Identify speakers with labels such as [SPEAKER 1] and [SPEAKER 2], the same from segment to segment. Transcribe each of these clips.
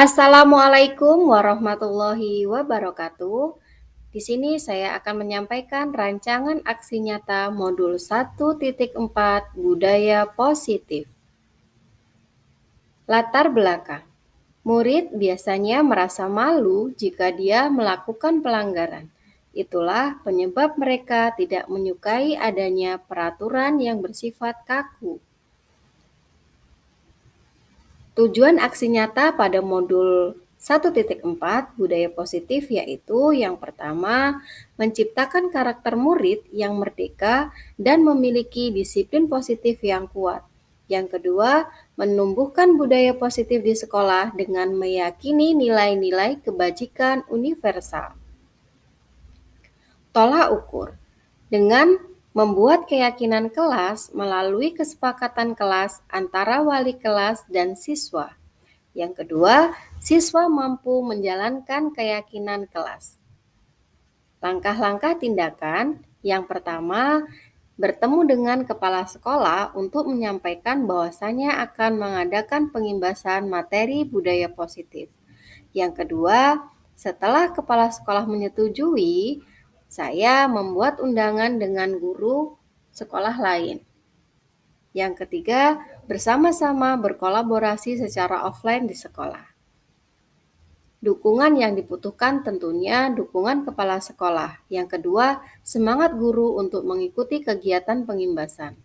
[SPEAKER 1] Assalamualaikum warahmatullahi wabarakatuh. Di sini saya akan menyampaikan rancangan aksi nyata modul 1.4 Budaya Positif. Latar belakang. Murid biasanya merasa malu jika dia melakukan pelanggaran. Itulah penyebab mereka tidak menyukai adanya peraturan yang bersifat kaku. Tujuan aksi nyata pada modul 1.4 Budaya Positif yaitu yang pertama, menciptakan karakter murid yang merdeka dan memiliki disiplin positif yang kuat. Yang kedua, menumbuhkan budaya positif di sekolah dengan meyakini nilai-nilai kebajikan universal. Tolak ukur. Dengan membuat keyakinan kelas melalui kesepakatan kelas antara wali kelas dan siswa. Yang kedua, siswa mampu menjalankan keyakinan kelas. Langkah-langkah tindakan yang pertama, bertemu dengan kepala sekolah untuk menyampaikan bahwasanya akan mengadakan pengimbasan materi budaya positif. Yang kedua, setelah kepala sekolah menyetujui, saya membuat undangan dengan guru sekolah lain. Yang ketiga, bersama-sama berkolaborasi secara offline di sekolah. Dukungan yang dibutuhkan tentunya dukungan kepala sekolah. Yang kedua, semangat guru untuk mengikuti kegiatan pengimbasan.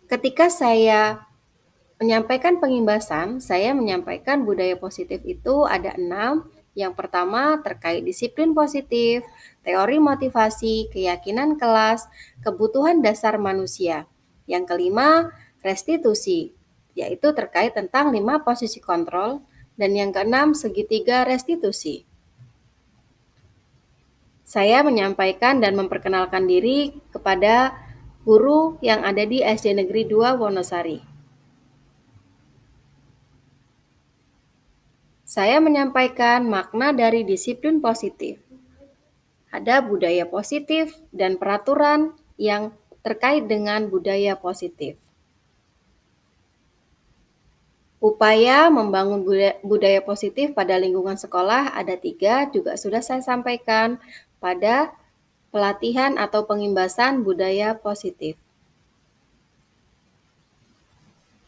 [SPEAKER 1] Ketika saya menyampaikan pengimbasan, saya menyampaikan budaya positif itu ada 6. Yang pertama terkait disiplin positif, teori motivasi, keyakinan kelas, kebutuhan dasar manusia. Yang kelima, restitusi, yaitu terkait tentang 5 posisi kontrol. Dan yang keenam, segitiga restitusi. Saya menyampaikan dan memperkenalkan diri kepada guru yang ada di SD Negeri 2 Wonosari. Saya menyampaikan makna dari disiplin positif. Ada budaya positif dan peraturan yang terkait dengan budaya positif. Upaya membangun budaya positif pada lingkungan sekolah ada 3, juga sudah saya sampaikan pada pelatihan atau pengimbasan budaya positif.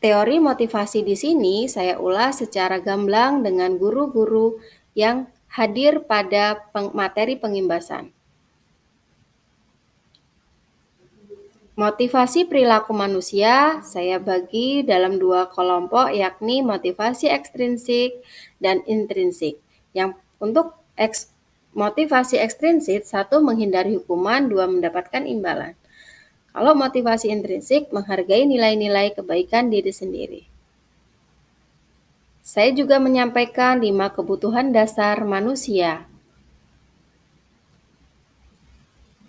[SPEAKER 1] Teori motivasi di sini saya ulas secara gamblang dengan guru-guru yang hadir pada materi pengimbasan. Motivasi perilaku manusia saya bagi dalam 2 kelompok, yakni motivasi ekstrinsik dan intrinsik. Yang untuk motivasi ekstrinsik, 1 menghindari hukuman, 2 mendapatkan imbalan. Kalau motivasi intrinsik, menghargai nilai-nilai kebaikan diri sendiri. Saya juga menyampaikan 5 kebutuhan dasar manusia.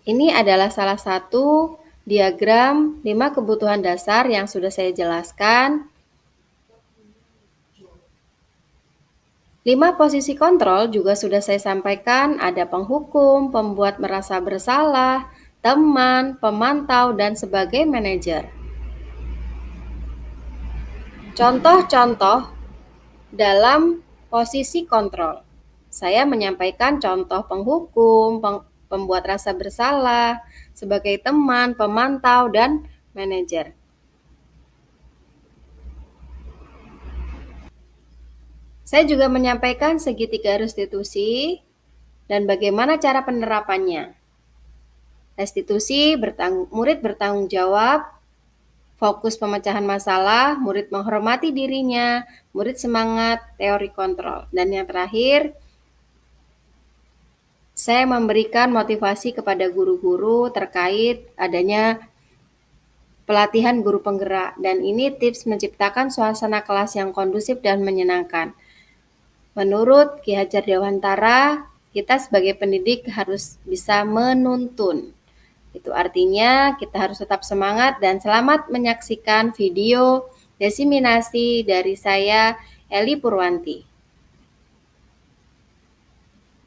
[SPEAKER 1] Ini adalah salah satu diagram 5 kebutuhan dasar yang sudah saya jelaskan. 5 posisi kontrol juga sudah saya sampaikan, ada penghukum, pembuat merasa bersalah, teman, pemantau, dan sebagai manajer. Contoh-contoh dalam posisi kontrol. Saya menyampaikan contoh penghukum, pembuat rasa bersalah, sebagai teman, pemantau, dan manajer. Saya juga menyampaikan segitiga restitusi dan bagaimana cara penerapannya. Restitusi, murid bertanggung jawab, fokus pemecahan masalah, murid menghormati dirinya, murid semangat, teori kontrol. Dan yang terakhir, saya memberikan motivasi kepada guru-guru terkait adanya pelatihan guru penggerak, dan ini tips menciptakan suasana kelas yang kondusif dan menyenangkan. Menurut Ki Hajar Dewantara, kita sebagai pendidik harus bisa menuntun. Itu artinya kita harus tetap semangat dan selamat menyaksikan video diseminasi dari saya, Eli Purwanti.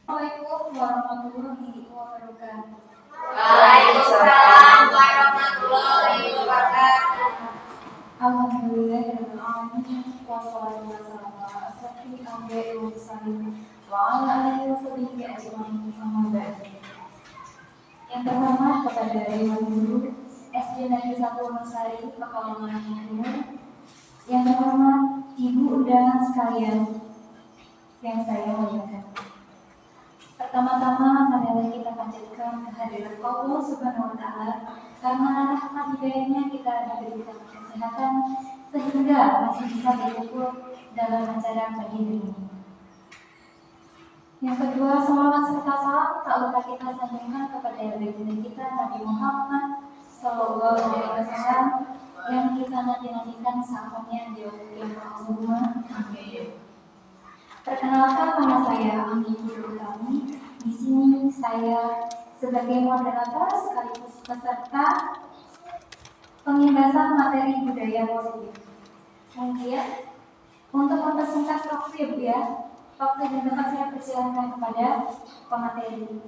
[SPEAKER 2] Assalamualaikum warahmatullahi wabarakatuh. Waalaikumsalam warahmatullahi sampai wasallam wa ala alihi washabihi ajmain amma ba'du. Yang terhormat kepada Dewan Guru SD Negeri 1 Wonosari, Pekalongan Timur. Yang terhormat Ibu undangan sekalian yang saya muliakan. Pertama-tama marilah kita panjatkan kehadiran Allah Subhanahu wa taala karena rahmat hidayahnya kita diberikan kesehatan sehingga masih bisa berkumpul dalam acara pagi ini. Yang kedua, salawat serta salam tak lupa kita sanjungkan kepada baginda kita Nabi Muhammad Sallallahu Alaihi Wasallam yang kita nanti-nantikan sahabatnya di Allahumma amin. Perkenalkan, nama saya Ami Nurulani. Di sini saya sebagai moderator sekaligus peserta pengibasan materi budaya positif. Mungkin untuk mempersingkat waktu ya Bu ya, waktu yang dapat saya persilakan kepada pemateri.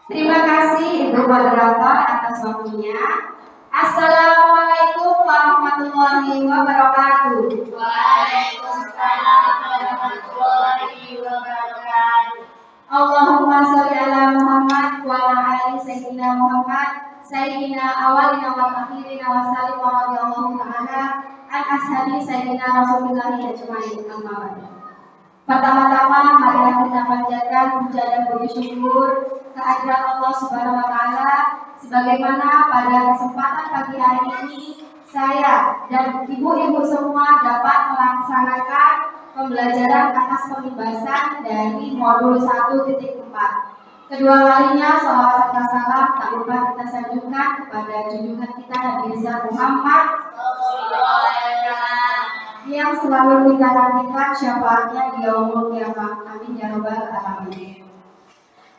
[SPEAKER 3] Terima kasih Ibu Moderator atas waktunya. Assalamualaikum warahmatullahi wabarakatuh.
[SPEAKER 4] Waalaikumsalam warahmatullahi wabarakatuh.
[SPEAKER 3] Allahumma sholli ala Muhammad wa ala ali sayyidina Muhammad sayyidina awalina wa akhirina wa sallim wa radhiyallahu ta'ala an ashabi sayyidina Rasulullah ajmain amma ba'du. Pertama-tama marilah kita panjatkan puja dan puji syukur kehadirat Allah Subhanahu wa taala sebagaimana pada kesempatan pagi hari ini saya dan ibu-ibu semua dapat melaksanakan pembelajaran atas pembebasan dari modul 1.4. Kedua kalinya sholawat serta salam tak lupa kita sanjungkan kepada junjungan kita Nabi besar Muhammad yang selalu kita nantikan syafaatnya di yaumul qiyamah. Amin ya rabbal alamin.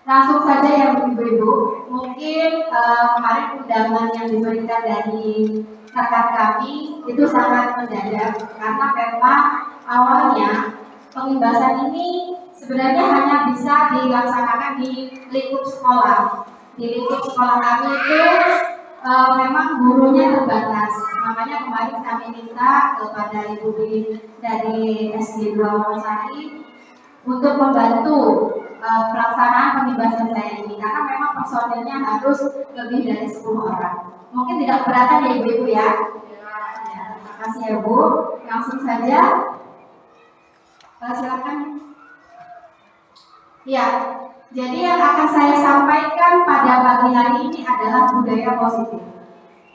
[SPEAKER 3] Langsung saja ya ibu-ibu, mungkin kemarin undangan yang diberikan dari rekan kami itu sangat mendadak karena memang awalnya pengibasan ini sebenarnya hanya bisa dilaksanakan di lingkup sekolah. Di lingkup sekolah kami itu memang gurunya terbatas. Makanya kemarin kami minta kepada Ibu dari SD 2 Wonosari untuk membantu pelaksanaan pengibasan saya ini karena memang personilnya harus lebih dari 10 orang. Mungkin tidak keberatan ya ibu-ibu ya. Terima kasih ya Bu. Langsung saja. Silakan. Ya, jadi yang akan saya sampaikan pada pagi hari ini adalah budaya positif.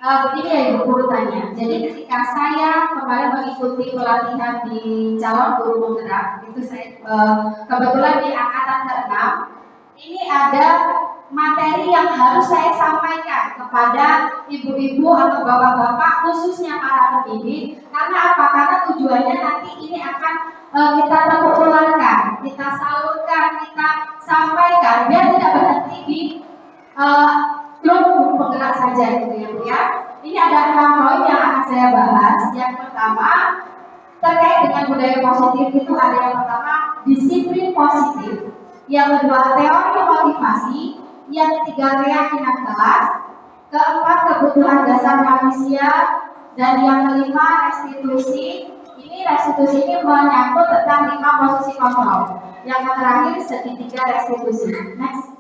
[SPEAKER 3] Begini ya Ibu urutannya. Jadi ketika saya kemarin mengikuti pelatihan di calon guru penggerak, itu saya kebetulan di angkatan ke-6, ini ada materi yang harus saya sampaikan kepada ibu-ibu atau bapak-bapak khususnya para pendidik. Karena apa? Karena tujuannya nanti ini akan kita terpulangkan, kita salurkan, kita sampaikan biar tidak berhenti di grup guru penggerak saja gitu ya Bu ya. Ini ada 6 poin yang akan saya bahas. Yang pertama terkait dengan budaya positif itu ada yang pertama disiplin positif, yang kedua teori motivasi, yang ketiga keyakinan kelas, keempat kebutuhan dasar manusia, dan yang kelima restitusi. Ini restitusi ini menyangkut tentang 5 posisi kontrol. Yang terakhir segitiga restitusi. Next.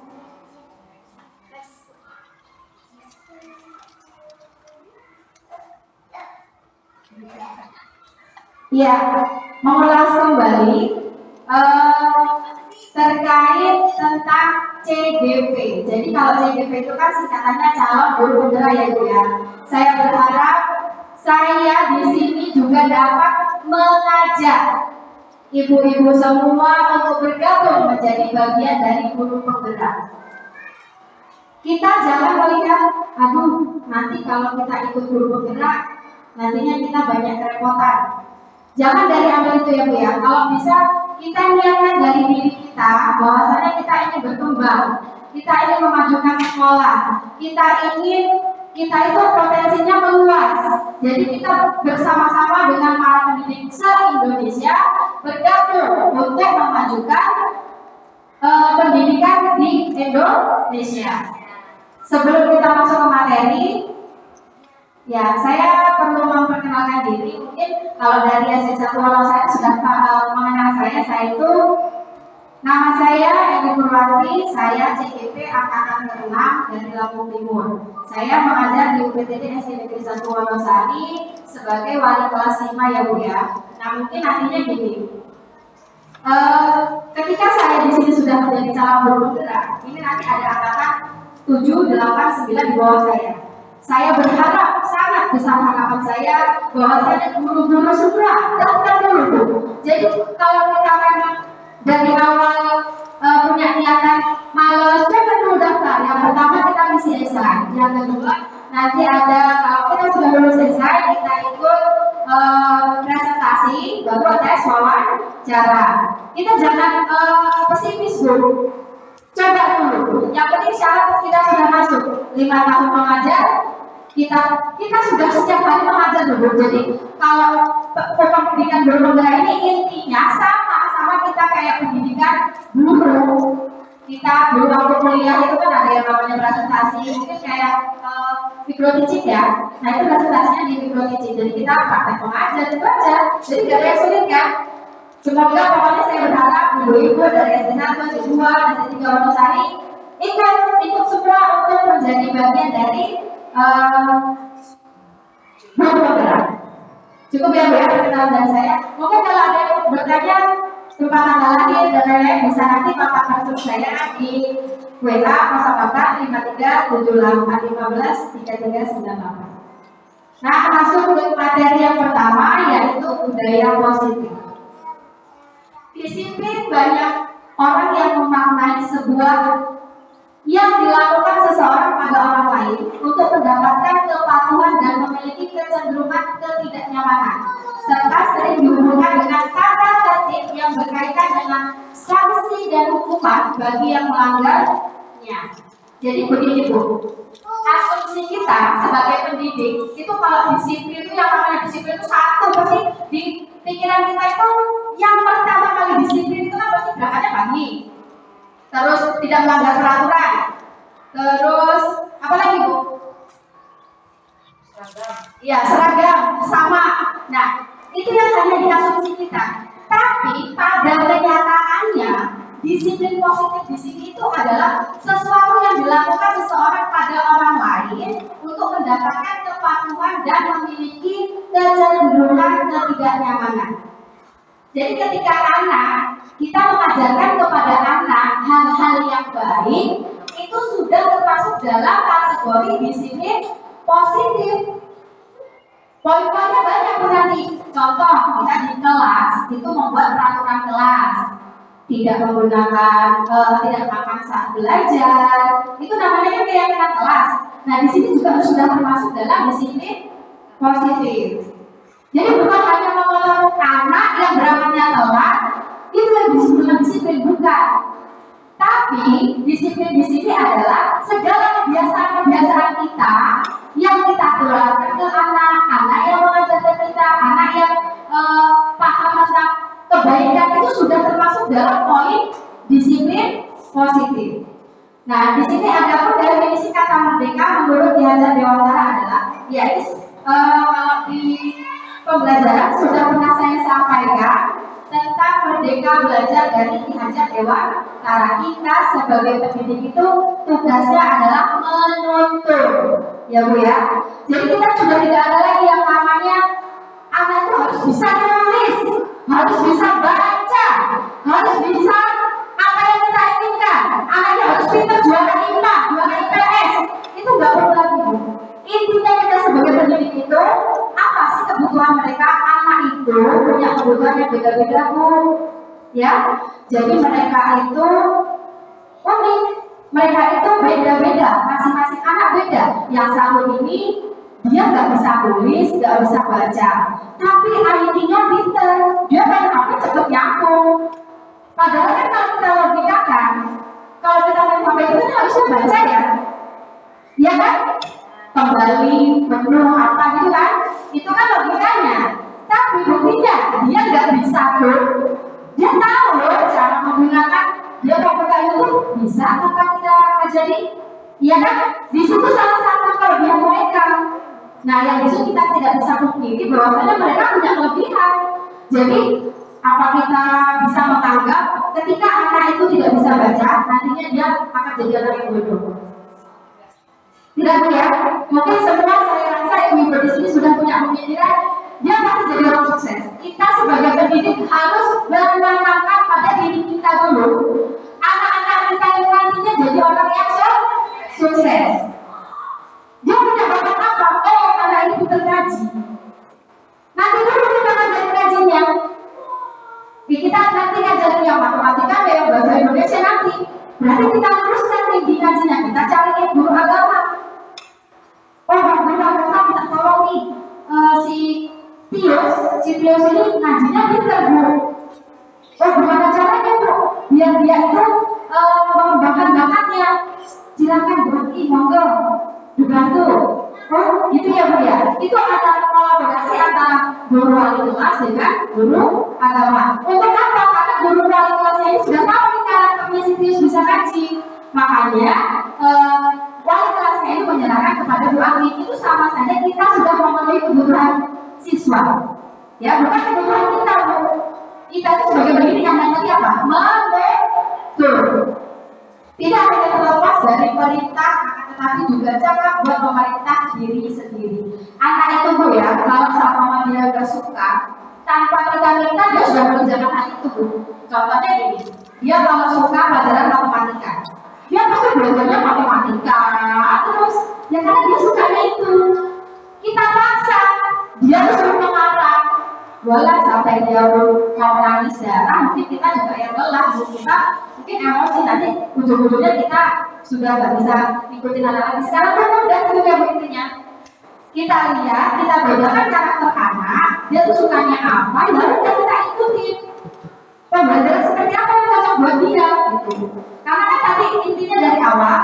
[SPEAKER 3] Ya, mengulas kembali terkait tentang CGP. Jadi kalau CGP itu kan singkatannya calon guru penggerak ya Bu ya. Saya berharap saya di sini juga dapat mengajak ibu-ibu semua untuk bergabung menjadi bagian dari guru penggerak. Kita jangan melihat, aduh nanti kalau kita ikut guru penggerak nantinya kita banyak kerepotan. Jangan dari ambil itu ya Bu ya. Kalau bisa kita niatkan dari diri kita bahwasanya kita ingin berkembang, kita ingin memajukan sekolah, kita itu potensinya meluas. Jadi kita bersama-sama dengan para pendidik se-Indonesia bergabung untuk memajukan pendidikan di Indonesia. Sebelum kita masuk ke materi, Ya, saya perlu memperkenalkan diri. Mungkin kalau dari S1 saya sudah mengenal saya itu nama saya Edi Purwanti, saya CGP angkatan ke-6 dari Lampung Timur. Saya mengajar di UPTD SD Negeri 1 Wonosari sebagai wali kelas 5 ya Bu ya. Nah mungkin nantinya gini, ketika saya di sini sudah menjadi calon guru penggerak, ini nanti ada angkatan 7, 8, 9 di bawah saya. Saya berharap sangat besar harapan saya bahwasanya guru-guru semua daftar dulu. Jadi kalau kita memang dari awal punya niatan males, jangan dulu daftar. Yang pertama kita misi esai, yang kedua nanti ada kalau kita sudah lulus esai kita ikut presentasi, baru tes wawancara. Kita jangan pesimis Bu. Coba dulu. Yang penting syarat kita sudah masuk 5 tahun mengajar, kita sudah setiap hari mengajar dulu. Jadi kalau pendidikan guru penggerak ini intinya sama kita kayak pendidikan guru. Kita dulu waktu kuliah itu kan ada yang namanya presentasi, mungkin kayak micro teaching ya. Nah itu presentasinya di micro teaching. Jadi kita praktek mengajar itu aja. Jadi gak ada yang sulit kan? Semoga pokoknya saya berharap ibu-ibu dari SD1, SD2, SD3 Wonosari ikut semua untuk menjadi bagian dari guru penggerak. Cukup ya Bu ya perkenalan dari saya. Mungkin kalau ada yang bertanya tempat tanggal lahir dan lain-lain bisa nanti kontak langsung saya di WA 085378153398. Nah masuk ke materi yang pertama yaitu budaya positif. Disiplin banyak orang yang memaknai sebuah yang dilakukan seseorang pada orang lain untuk mendapatkan kepatuhan dan memiliki kecenderungan ketidaknyamanan, serta sering dihubungkan dengan kata tertib yang berkaitan dengan sanksi dan hukuman bagi yang melanggarnya. Jadi begini Bu, asumsi kita sebagai pendidik itu kalau disiplin itu yang namanya disiplin itu satu pasti di pikiran kita itu yang pertama kali disiplin itu kan pasti berangkatnya pagi. Terus tidak melanggar peraturan. Terus apa lagi Bu? Iya seragam sama. Nah itu yang hanya diasumsi kita. Tapi pada kenyataannya disiplin positif di sini itu adalah sesuatu yang dilakukan seseorang pada orang lain untuk mendapatkan kepatuhan dan memiliki kecenderungan ketidaknyamanan. Jadi ketika kita mengajarkan kepada anak hal-hal yang baik, itu sudah termasuk dalam kategori disiplin positif. Poin-poinnya banyak Bu nanti. Contoh, kita di kelas itu membuat peraturan kelas, tidak menggunakan, tidak makan saat belajar. Itu namanya keyakinan kelas. Nah di sini juga sudah termasuk dalam disiplin positif. Jadi bukan hanya mengontrol anak yang berangkatnya telat, itu yang disebut disiplin bukan. Tapi disiplin di sini adalah segala kebiasaan-kebiasaan kita yang kita tularkan ke anak yang mengajarkan kita, anak yang paham tentang kebaikan itu sudah termasuk dalam poin disiplin positif. Nah, di sini ada pun definisi kata merdeka menurut Ki Hajar Dewantara adalah yaitu kalau di pembelajaran sudah pernah saya sampaikan tentang merdeka belajar dari Ki Hajar Dewantara. Kita sebagai pendidik itu tugasnya adalah menuntun, ya Bu ya. Jadi kita sudah tidak ada lagi yang namanya anak itu harus bisa menulis, harus bisa baca, harus bisa apa yang kita inginkan. Anaknya harus pintar juara IPA, juara IPS. Itu nggak perlu lagi Bu. Intinya kita sebagai pendidik itu apa sih kebutuhan mereka? Anak itu punya kebutuhan yang beda-beda Bu, ya. Jadi mereka itu unik, mereka itu beda-beda, masing-masing anak beda. Yang satu ini dia nggak bisa tulis, nggak bisa baca, tapi IT-nya pinter, dia main HP cepet nyambung. Padahal kan kalau kita logikakan, kalau kita main HP itu kan harusnya baca ya kan? Kembali, menu apa gitu kan? Itu kan logikanya. Tapi buktinya dia nggak bisa tuh. Dia tahu loh cara menggunakan. Dia mau buka YouTube bisa apa kita ajari? Iya kan? Di situ salah satu kelebihan mereka. Nah, yang justru kita tidak bisa pungkiri bahwasanya mereka punya kelebihan. Jadi, apa kita bisa menganggap ketika anak itu tidak bisa baca, nantinya dia akan jadi anak yang bodoh? Tidak ya? Mungkin semua saya rasa ibu-ibu di sini sudah punya pemikiran dia pasti jadi orang sukses. Kita sebagai pendidik harus menanamkan pada diri kita dulu, anak-anak kita yang nantinya jadi orang yang sukses. Dia punya bakat apa? Oh, anak ini pintar ngaji. Nanti dulu kita ngajarin ngajinya. Kita nanti ngajarin yang matematika, yang bahasa Indonesia nanti. Berarti kita teruskan tinggi ngajinya. Kita cari guru agama. Oh, guru agama kita tolong nih si Tios ini ngajinya pintar bu. Oh, gimana caranya bu? Biar dia itu mengembangkan bakatnya. Silakan bu, monggo dibantu. Oh, gitu ya bu ya. Itu antara kolaborasi antara guru wali kelas dengan guru agama. Untuk apa? Karena guru wali kelasnya ini sudah tahu nih karakternya si Tius bisa ngaji. Makanya wali kelasnya ini menyerahkan kepada Bu Agni. Itu sama saja kita sudah memenuhi kebutuhan siswa. Ya, bukan kebutuhan kita bu. Kita itu sebagai pendidik yang nanti apa? Membentuk. Tidak hanya terlepas dari perintah, tetapi juga cara buat memerintah diri sendiri. Anak itu bu ya, kalau sama dia gak suka, tanpa kita minta dia sudah mengerjakan hal itu bu. Contohnya ini, dia kalau suka pelajaran matematika, dia pasti belajarnya matematika terus. Ya karena dia sukanya itu. Kita paksa, dia terus mengarah. Bola sampai dia mau nangis darah, mungkin kita juga yang lelah, kita mungkin emosi nanti ujung-ujungnya kita sudah nggak bisa ikutin anak lagi. Sekarang kan udah itu ya intinya. Kita lihat, kita bedakan karakter anak, dia tuh sukanya apa, lalu kita ikutin. Pembelajaran seperti apa yang cocok buat dia, gitu. Karena kan tadi intinya dari awal,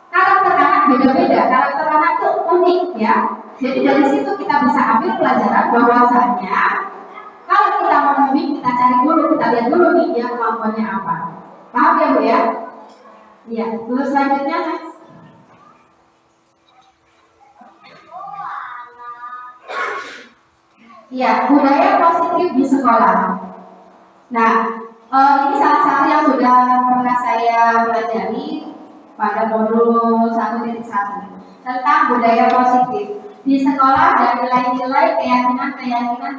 [SPEAKER 3] karakter anak beda-beda, karakter anak itu unik ya. Jadi dari situ kita bisa ambil pelajaran bahwasanya kalau kita mau membimbing, kita cari dulu, kita lihat dulu nih dia kemampuannya apa. Paham ya bu ya? Iya. Terus selanjutnya next. Iya, budaya positif di sekolah. Nah, ini salah satu yang sudah pernah saya pelajari pada modul 1.1 tentang budaya positif di sekolah dan nilai-nilai keyakinan,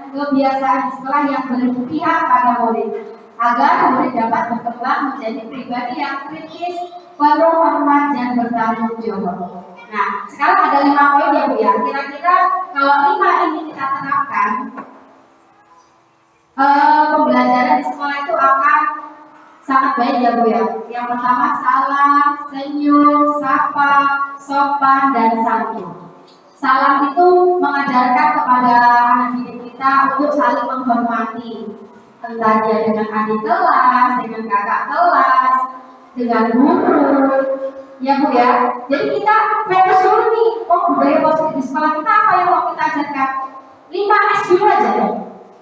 [SPEAKER 3] kebiasaan di sekolah yang berpihak pada murid agar murid dapat berkembang menjadi pribadi yang kritis, penuh hormat dan bertanggung jawab. Nah, sekarang ada 5 poin ya bu ya. Kira-kira kalau 5 ini kita terapkan, pembelajaran di sekolah itu akan sangat baik ya bu ya. Yang pertama salam, senyum, sapa, sopan dan santun. Salam itu mengajarkan kepada anak didik kita untuk saling menghormati, entah dia dengan adik kelas, dengan kakak kelas, dengan guru, ya bu ya. Jadi kita fokus dulu nih, oh budaya positif di sekolah kita apa yang mau kita ajarkan? 5S dulu aja deh.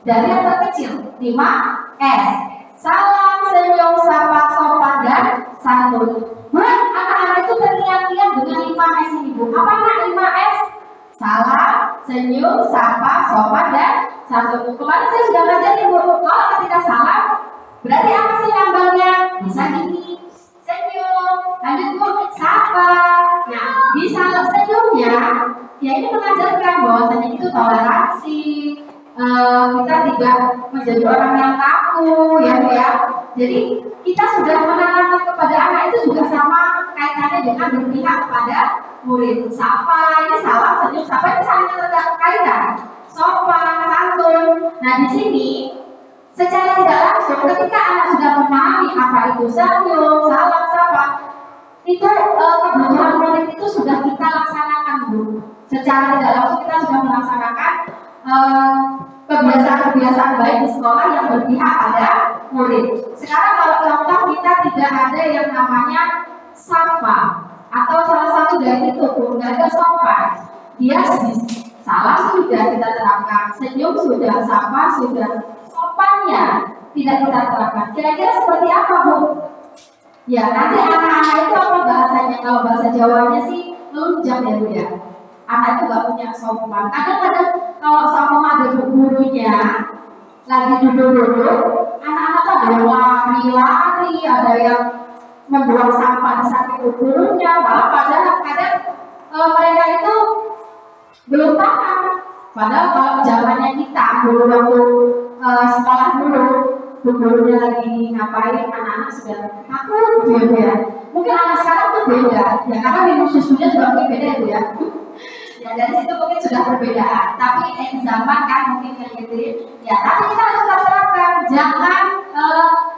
[SPEAKER 3] Dari yang terkecil, 5S. Salam, senyum, sapa, sopan dan santun. Buat anak-anak itu terlihat-lihat dengan 5S ini bu. Apa nak 5S? Salam, senyum, sapa, sopan dan santun. Kemarin saya sudah ngajarin bu. Kalau ketika salam, berarti apa sih lambangnya? Bisa gini, senyum, lanjut bu, sapa. Nah, di salam senyumnya, ya ini mengajarkan bahwasanya itu toleransi. Kita tidak menjadi orang yang kaku ya bu ya. Jadi kita sudah menanamkan kepada anak itu juga sama kaitannya dengan berpihak kepada murid. Sapa, ini salam, senyum, sapa ini saling terkaitan. Sopan, santun. Nah di sini secara tidak langsung ketika anak sudah memahami apa itu senyum, salam, sapa, itu kebutuhan murid itu sudah kita laksanakan bu. Secara tidak langsung kita sudah melaksanakan kebiasaan-kebiasaan baik di sekolah yang berpihak pada murid. Sekarang kalau contoh kita tidak ada yang namanya sapa atau salah satu dari itu pun nggak ada sopan. Dia salam sudah kita terapkan, senyum sudah, sapa sudah, sopannya tidak kita terapkan. Kira-kira seperti apa bu? Ya nanti anak-anak itu apa bahasanya? Kalau bahasa Jawanya sih lunjang ya bu ya. anak itu gak punya sopan. Kadang-kadang kalau sama ada gurunya lagi duduk-duduk, anak-anak tuh ada yang lari-lari, ada yang membuang sampah di samping gurunya, malah padahal kadang mereka itu belum paham. Padahal kalau zamannya kita dulu waktu sekolah dulu, gurunya lagi ngapain, anak-anak sudah takut gitu ya. Mungkin anak sekarang tuh beda, ya karena minum susunya juga mungkin beda itu ya. Ya dari situ mungkin sudah perbedaan. Tapi zaman kan mungkin kayak gitu ya. Tapi kita harus tetap terapkan, jangan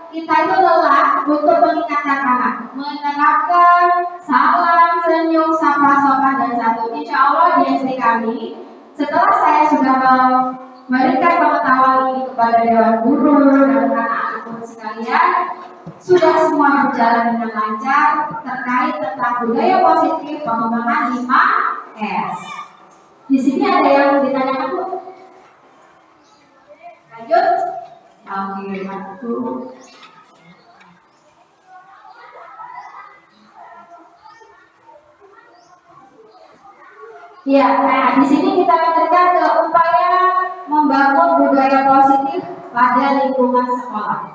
[SPEAKER 3] kita itu lelah untuk mengingatkan anak, menerapkan salam, senyum, sapa, sopan dan santun. Insya Allah di SD kami, setelah saya sudah memberikan pengetahuan ini kepada dewan guru dan anak-anak guru sekalian, sudah semua berjalan dengan lancar terkait tentang budaya positif pengembangan 5S. Di sini ada yang ditanyakan Bu? Lanjut? Oke, satu. Ya, nah di sini kita lanjutkan ke upaya membangun budaya positif pada lingkungan sekolah.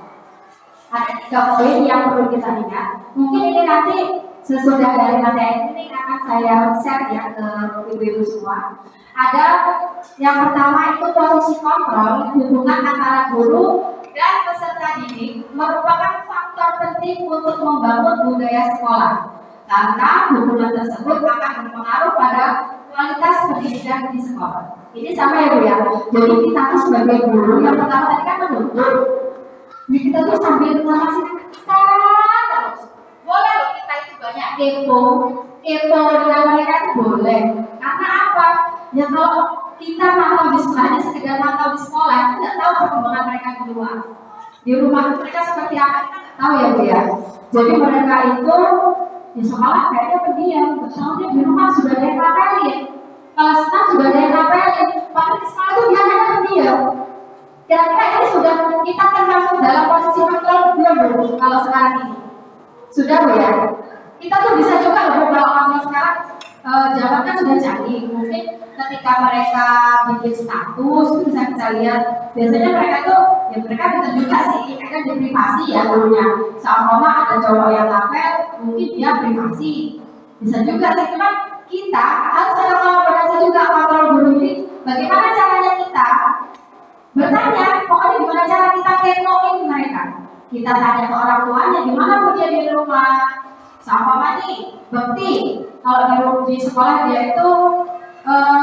[SPEAKER 3] Ada 3 poin yang perlu kita ingat. Mungkin ini nanti sesudah dari materi ini akan saya share ya ke ibu-ibu semua. Ada yang pertama itu posisi kontrol hubungan antara guru dan peserta didik merupakan faktor penting untuk membangun budaya sekolah. Karena hubungan tersebut akan berpengaruh pada kualitas pendidikan di sekolah. Ini sama ya Bu ya. Jadi kita tuh sebagai guru yang pertama tadi kan menuntut. Jadi kita tuh sambil ngasih kita terus. Boleh loh kita itu banyak kepo dengan mereka itu boleh. Karena apa? Ya kalau kita mantau di sekolah, hanya sekedar mantau di sekolah, kita nggak tahu perkembangan mereka di luar. Di rumah mereka seperti apa kita nggak tahu ya Bu ya. Jadi mereka itu di sekolah kayaknya pendiam, soalnya di rumah sudah ada yang ngapelin. Kalau senang sudah ada yang ngapelin, padahal di sekolah itu dia hanya pendiam. Kira-kira ini sudah kita termasuk dalam posisi kontrol belum Bu? Kalau sekarang ini sudah Bu ya. Kita tuh bisa juga loh kalau sekarang zaman kan sudah canggih. Mungkin ketika mereka bikin status itu bisa kita lihat. Biasanya mereka tuh ya mereka bisa juga sih, mereka di privasi ya dulunya. Sama ada cowok yang ngapel, mungkin dia privasi. Bisa juga sih, cuman kita harus ada kolaborasi juga kontrol guru ini. Bagaimana caranya kita bertanya, pokoknya gimana cara kita kepoin mereka. Kita tanya ke orang tuanya, gimana Bu dia di rumah, sama mandi, bekti. Kalau di sekolah dia itu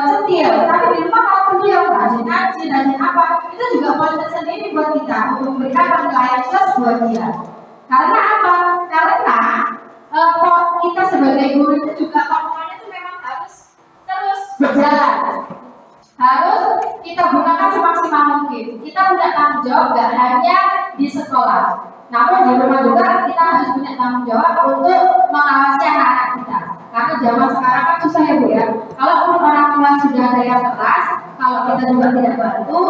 [SPEAKER 3] centil, tapi di rumah kalau dia rajin ngaji, rajin apa, itu juga poin tersendiri buat kita untuk memberikan penilaian plus buat dia. Karena apa? Karena kita sebagai guru itu juga kontrolnya itu memang harus terus berjalan. Harus kita gunakan semaksimal mungkin. Kita punya tanggung jawab gak hanya di sekolah, namun di rumah juga kita harus punya tanggung jawab untuk mengawasi anak-anak kita. Karena zaman sekarang kan susah ya Bu ya. Kalau orang tua sudah ada yang keras, kalau kita juga tidak bantu,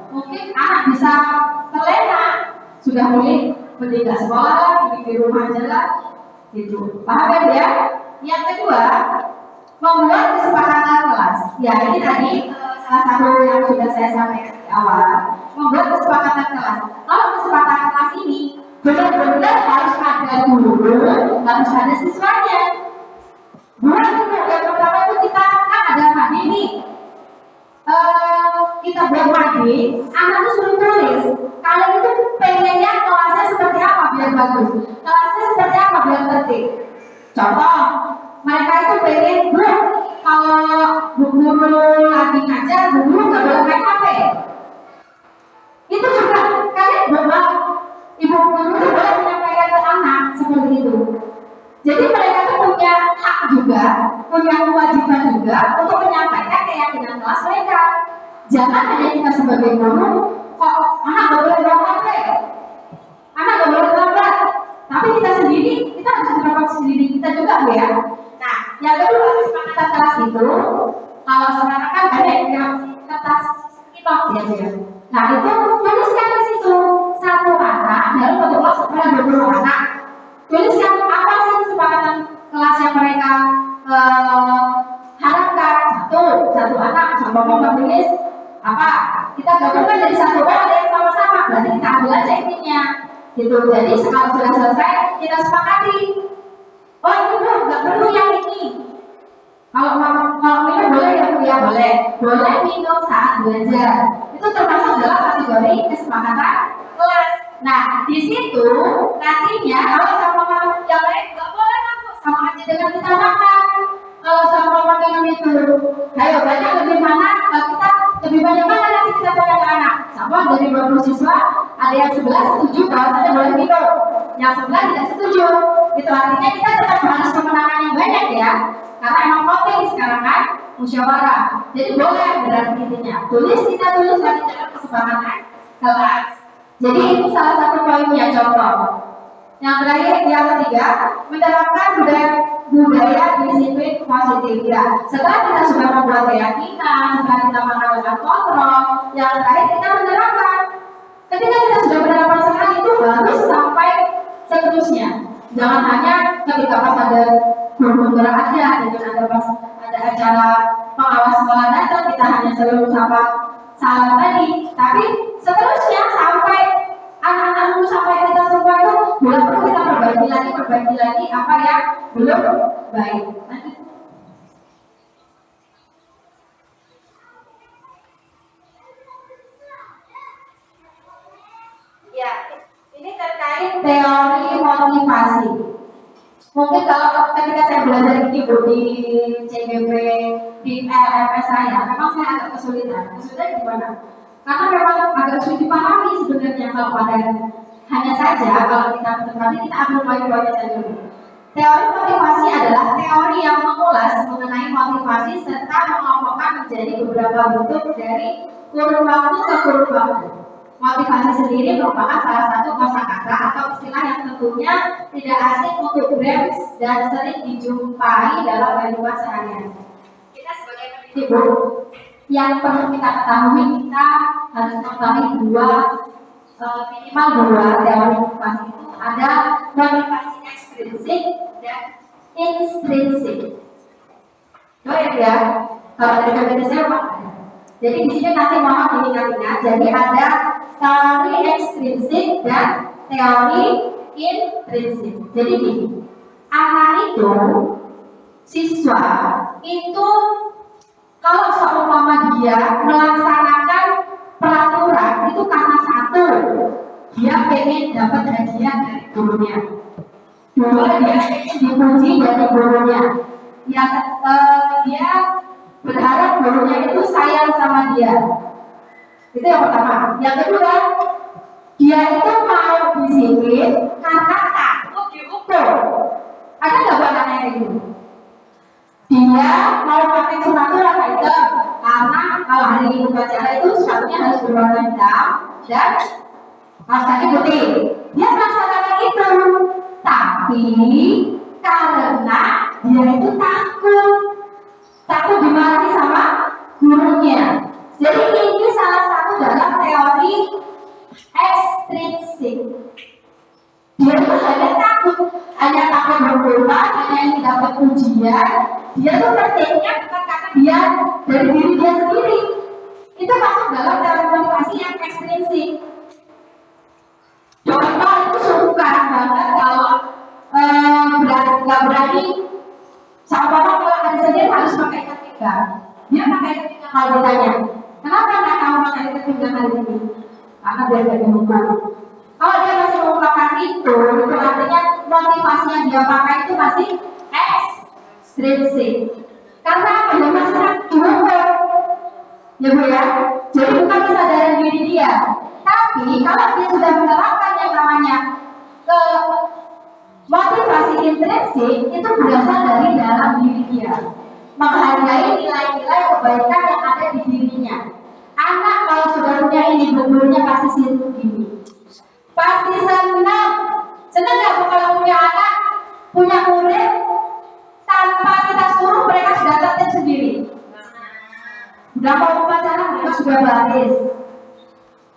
[SPEAKER 3] mungkin anak bisa terlena. Sudah mulai pendidik sekolah, di rumah aja lah, gitu. Paham ya? Yang kedua, membuat kesepakatan kelas. Ya ini tadi salah satu yang sudah saya sampaikan di awal, membuat kesepakatan kelas. Kalau kesepakatan kelas ini benar-benar harus ada guru, harus ada siswanya. Bukan yang pertama itu kita kan ada mandi nih. Kita buat mandi, anak itu suruh tulis. Kalian itu pengennya kelasnya seperti apa biar bagus, kelasnya seperti apa biar tertib. Contoh, mereka itu pengen kalau guru lagi ngajar, guru nggak boleh main HP. Itu juga kalian bapak ibu guru itu boleh menyampaikan ke anak seperti itu. Jadi mereka itu punya hak juga, punya kewajiban juga untuk menyampaikan keyakinan kelas mereka. Jangan hanya kita sebagai guru, kok anak nggak boleh bawa HP, anak nggak boleh terlambat. Tapi kita sendiri, kita harus menerapkan sendiri kita juga ya. Nah, yang kedua kesepakatan kelas itu, kalau sekarang kan ada yang kertas kitab ya. Nah itu tuliskan di situ satu anak dalam satu kelas ada 20 anak. Tuliskan apa sih kesepakatan kelas yang mereka harapkan. Satu, sama mau menulis apa, kita gabungkan dari satu ada yang sama-sama, berarti kita ambil aja intinya gitu. Jadi kalau sudah selesai kita sepakati, oh itu nggak perlu yang ini. Kalau minum boleh ya boleh minum saat belajar, itu termasuk dalam kategori kesepakatan kelas. Nah di situ nantinya kalau sama yang lain nggak boleh aku sama aja dengan kita makan. Kalau sama dengan itu, ayo banyak lebih mana kita lebih banyak mana nanti kita tanya ke anak. Sama dari 20 siswa ada yang 11 setuju bahwasanya boleh minum, yang 11 tidak setuju. Itu artinya kita tetap harus kemenangan yang banyak ya, karena emang voting sekarang kan musyawarah. Jadi boleh berarti intinya kita tulis nanti dalam kesepakatan kelas. Jadi itu salah satu poinnya contoh. Yang terakhir, yang ketiga, menerapkan budaya disiplin positif ya. Setelah kita sudah membuat keyakinan, setelah kita melakukan kontrol, yang terakhir kita menerapkan. Ketika kita sudah menerapkan sekali itu harus sampai seterusnya. Jangan hanya ketika pas ada guru-guru aja, dengan ada pas ada acara pengawas sekolah datang kita hanya selalu sama salam tadi, tapi seterusnya sampai anak-anakmu sampai kita semua itu belum perlu kita perbaiki lagi apa yang belum baik. Nanti. Ya, ini terkait teori motivasi. Mungkin kalau ketika saya belajar di CGP, di LMS saya, memang saya agak kesulitan. Kesulitan gimana? Karena memang agak sulit dipahami sebenarnya kalau pada hanya saja kalau kita mencermati kita ambil poin-poinnya saja dulu. Teori motivasi adalah teori yang mengulas mengenai motivasi serta mengelompokkan menjadi beberapa bentuk dari kurun waktu ke kurun waktu. Motivasi sendiri merupakan salah satu kosakata atau istilah yang tentunya tidak asing untuk Grams dan sering dijumpai dalam kehidupan sehari-hari. Kita sebagai pendidik yang perlu kita ketahui, kita harus mengetahui minimal dua teori motivasi itu ada motivasi ekstrinsik dan intrinsik. Baik ya, kalau dari KBT saya ada. Jadi di sini nanti mohon diingat-ingat. Jadi ada teori ekstrinsik dan teori intrinsik. Jadi gini, anak itu, siswa itu kalau seumpama dia melaksanakan peraturan itu karena satu, dia pengen dapat hadiah dari gurunya. Dua, dia pengen dipuji dari gurunya. Yang dia berharap gurunya itu sayang sama dia. Itu yang pertama. Yang kedua, dia itu mau disiplin karena takut dihukum. Ada nggak buat anak kayak gitu? Dia mau pakai sepatu warna hitam karena kalau hari upacara itu sepatunya harus berwarna hitam dan rasanya putih. Dia melaksanakan itu, tapi karena dia itu takut dimarahi sama gurunya. Jadi ini salah satu dalam teori ekstrinsik. Dia itu hanya takut berkorban, hanya ingin dapat ujian. Dia tuh pentingnya bukan karena dia dari diri dia sendiri. Itu masuk dalam teori motivasi yang ekstrinsik. Contoh itu suka banget kalau nggak berani sama kalau ada sendiri harus pakai ikat pinggang. Dia pakai ikat pinggang kalau ditanya, kenapa nggak kamu pakai ikat pinggang hari ini? Karena dia nggak dihukum. Kalau dia masih mengungkapkan itu artinya motivasi yang dia pakai itu masih ekstrinsik. Karena dia masih dihukum, ya Bu ya. Jadi bukan kesadaran diri dia. Tapi kalau dia sudah menerapkan yang namanya motivasi intrinsik, itu berasal dari dalam diri dia, menghargai nilai-nilai kebaikan yang ada di dirinya. Anak kalau sudah punya ini, gurunya pasti sibuk gini, pasti senang nggak Bu kalau punya anak, punya murid, tanpa kita suruh mereka sudah tertib sendiri. Udah mau upacara mereka sudah baris,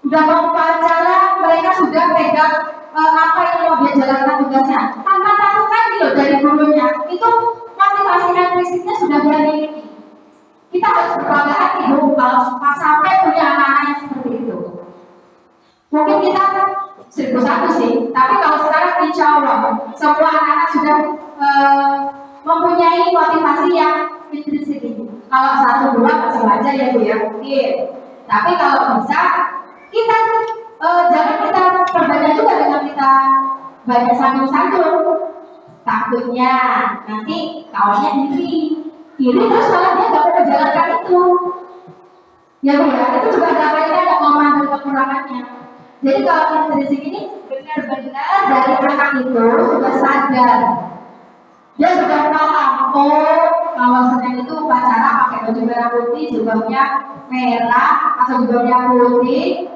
[SPEAKER 3] udah mau upacara mereka sudah pegang apa yang mau dia jalankan tugasnya tanpa takut lagi loh dari gurunya. Itu motivasi intrinsiknya sudah dia miliki. Kita harus berbangga hati Bu, Tapi kalau sekarang insya Allah semua anak-anak sudah mempunyai motivasi yang intrinsik ini. Kalau 1, 2 masih wajar ya Bu ya mungkin. Tapi kalau bisa kita jangan kita perbanyak juga dengan kita banyak sanjung-sanjung. Takutnya nanti kawannya iri terus malah dia nggak mau menjalankan itu. Ya Bu ya, itu juga ada kelemahan dan kekurangannya. Jadi kalau intrinsik ini benar-benar dari anak itu sudah sadar, dia sudah paham. Oh, kalau Senin itu upacara pakai baju merah putih, jubahnya merah atau jubahnya putih,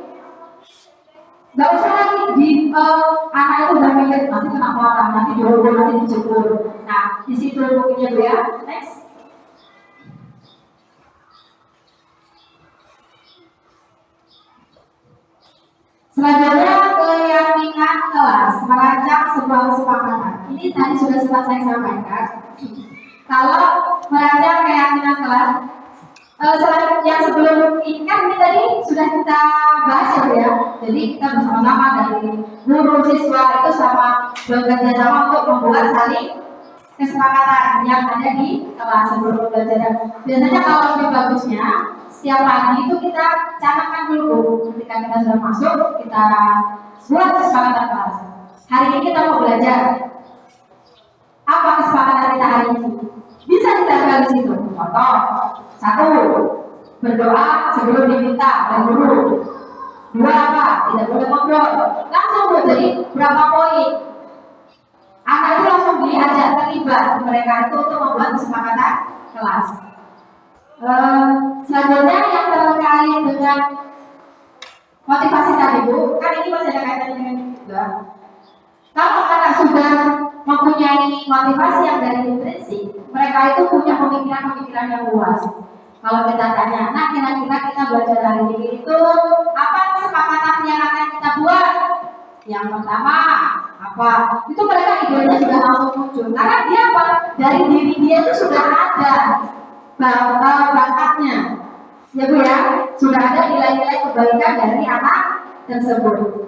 [SPEAKER 3] nggak usah lagi di anak itu udah mikir nanti kena marah, nanti dihukum, nanti dicukur. Nah, di situ mungkinnya Bu ya. Next. Selanjutnya keyakinan kelas merancang sebuah kesepakatan. Ini tadi sudah sempat saya sampaikan. Kalau merancang keyakinan kelas, selain yang sebelum ini kan ini tadi sudah kita bahas ya. Jadi kita bersama-sama dari guru siswa itu sama bekerja sama untuk membuat saling kesepakatan yang ada di kelas sebelum pembelajaran. Biasanya kalau lebih bagusnya setiap pagi itu kita catatkan dulu. Ketika kita sudah masuk, kita buat kesepakatan kelas. Hari ini kita mau belajar. Apa kesepakatan kita hari ini? Bisa ditempel di situ. Contoh, 1, berdoa sebelum diminta oleh guru. 2, apa? Tidak boleh ngobrol. Langsung jadi berapa poin? Anak itu langsung diajak terlibat mereka itu untuk membuat kesepakatan kelas. Selanjutnya yang terkait dengan motivasi tadi Bu, kan ini masih ada kaitannya dengan ini juga. Kalau anak sudah mempunyai motivasi yang dari intrinsik, mereka itu punya pemikiran-pemikiran yang luas. Kalau kita tanya, nah kira-kira kita belajar hari ini itu apa kesepakatan yang akan kita buat? Yang pertama apa? Itu mereka idenya sudah langsung muncul. Karena dia apa? Dari diri dia itu sudah ada bakatnya. Ya Bu ya, sudah ada nilai-nilai kebaikan dari anak tersebut.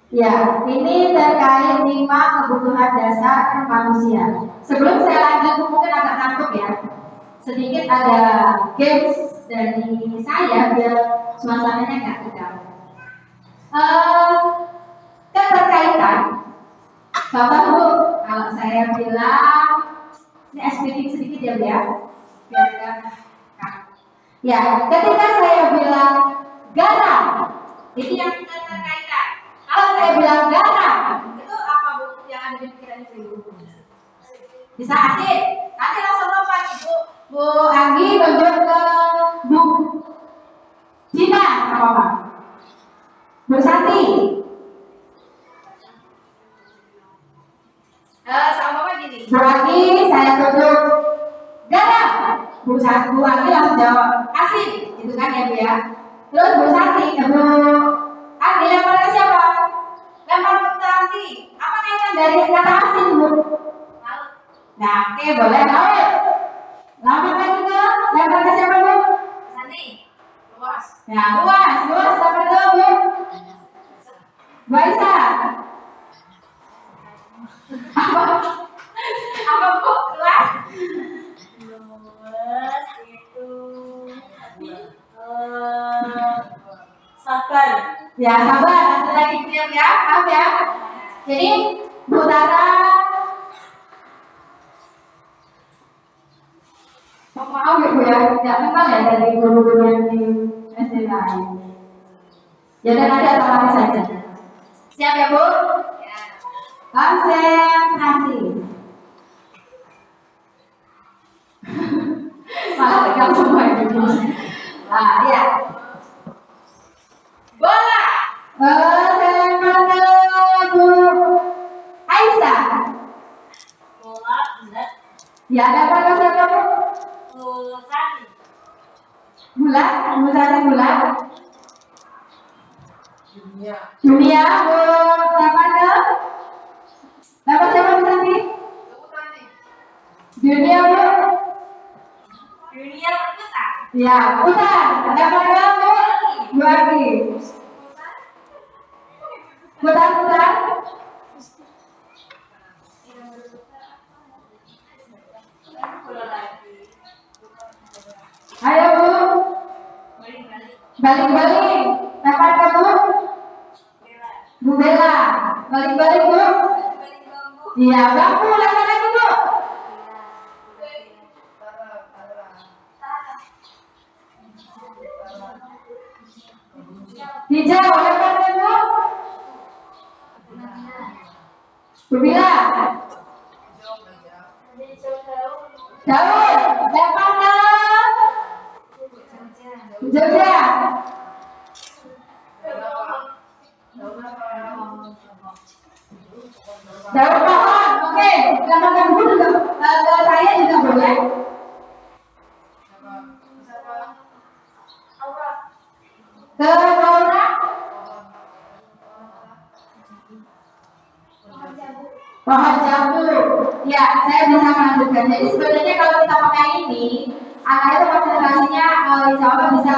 [SPEAKER 3] Ya, ini terkait 5 kebutuhan dasar manusia. Sebelum saya lanjut, mungkin agak ngantuk ya. Sedikit ada games dari saya biar suasananya nggak tegang. Keterkaitan. Contoh Bu, kalau saya bilang ini speaking sedikit ya Bu ya. Ya, ketika saya bilang garam, ini yang terkaitan. Kalau saya bilang garam, itu apa Bu yang ada di pikiran Ibu? Bisa asin. Nanti langsung lompat Ibu. Bu Anggi tunjuk ke Bu Dina apa? Bu Santi. Sama apa gini? Bu Anggi saya tunjuk garam. Bu Anggi langsung jawab asin, gitu kan ya Bu ya. Terus Bu Santi, Bu Anggi lempar ke siapa? Lempar ke Santi. Apa kaitan dari kata asin Bu? Nah, oke boleh laut. Lempar lagi ke, lempar ke siapa Bu? Santi. Luas. Ya luas lempar ke Bu. Bu Aisyah. Apa Bu? Luas?
[SPEAKER 4] Luas itu sabar.
[SPEAKER 3] Ya sabar. Nanti lagi diam ya, maaf ya. Jadi Bu Tara. Maaf ya Bu ya, tidak kenal ya dari guru-guru yang di SD lain. Ya dan nanti otomatis saja. Siap ya Bu? Ya. Konsentrasi. Malah tegang semua itu. Nah ya. Bola. Saya ke Bu Aisyah.
[SPEAKER 4] Bola bulat.
[SPEAKER 3] Ya ada apa siapa Bu?
[SPEAKER 4] Santi.
[SPEAKER 3] Bulat, Bu Santi bulat. Dunia, Bu siapa ada? Dapat siapa Bu Santi? Dunia Bu.
[SPEAKER 4] Dunia berputar.
[SPEAKER 3] Ya, putar. Lempar ke lagi. Putar. Ayo Bu. Balik. Lempar ke Bu Bella. Balik Bu. Iya, bangku lempar lagi Bu. Hijau lempar ke Bu Bila. Daun lempar ke Jogja. Daun pohon, oke. Lemparkan dulu ke saya juga boleh. Ke Laura. Pohon jambu. Ya, saya bisa melanjutkan. Jadi sebenarnya kalau kita pakai ini, anak itu konsentrasinya insya Allah bisa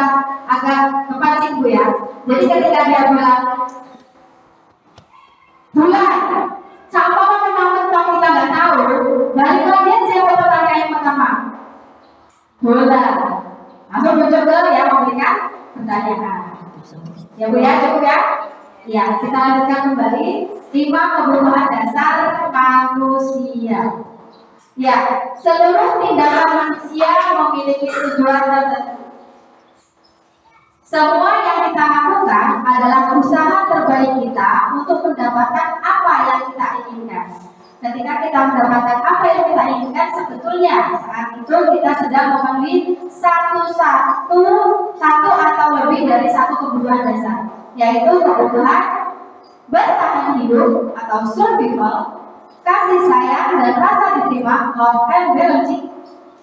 [SPEAKER 3] agak kepancing Bu ya. Jadi ketika dia bilang bulan, siapa memang tentang kita nggak tahu, balik lagi aja ke pertanyaan yang pertama. Bulan, langsung muncul ke yang memberikan pertanyaan. Ya Bu ya, cukup ya. Ya, kita lanjutkan kembali 5 kebutuhan dasar manusia. Ya, seluruh tindakan manusia memiliki tujuan tertentu. Semua yang kita lakukan adalah usaha terbaik kita untuk mendapatkan apa yang kita inginkan. Ketika kita mendapatkan apa yang kita inginkan, sebetulnya saat itu kita sedang memenuhi satu atau lebih dari satu kebutuhan dasar, yaitu kebutuhan bertahan hidup atau survival, kasih sayang dan rasa diterima, love and belonging,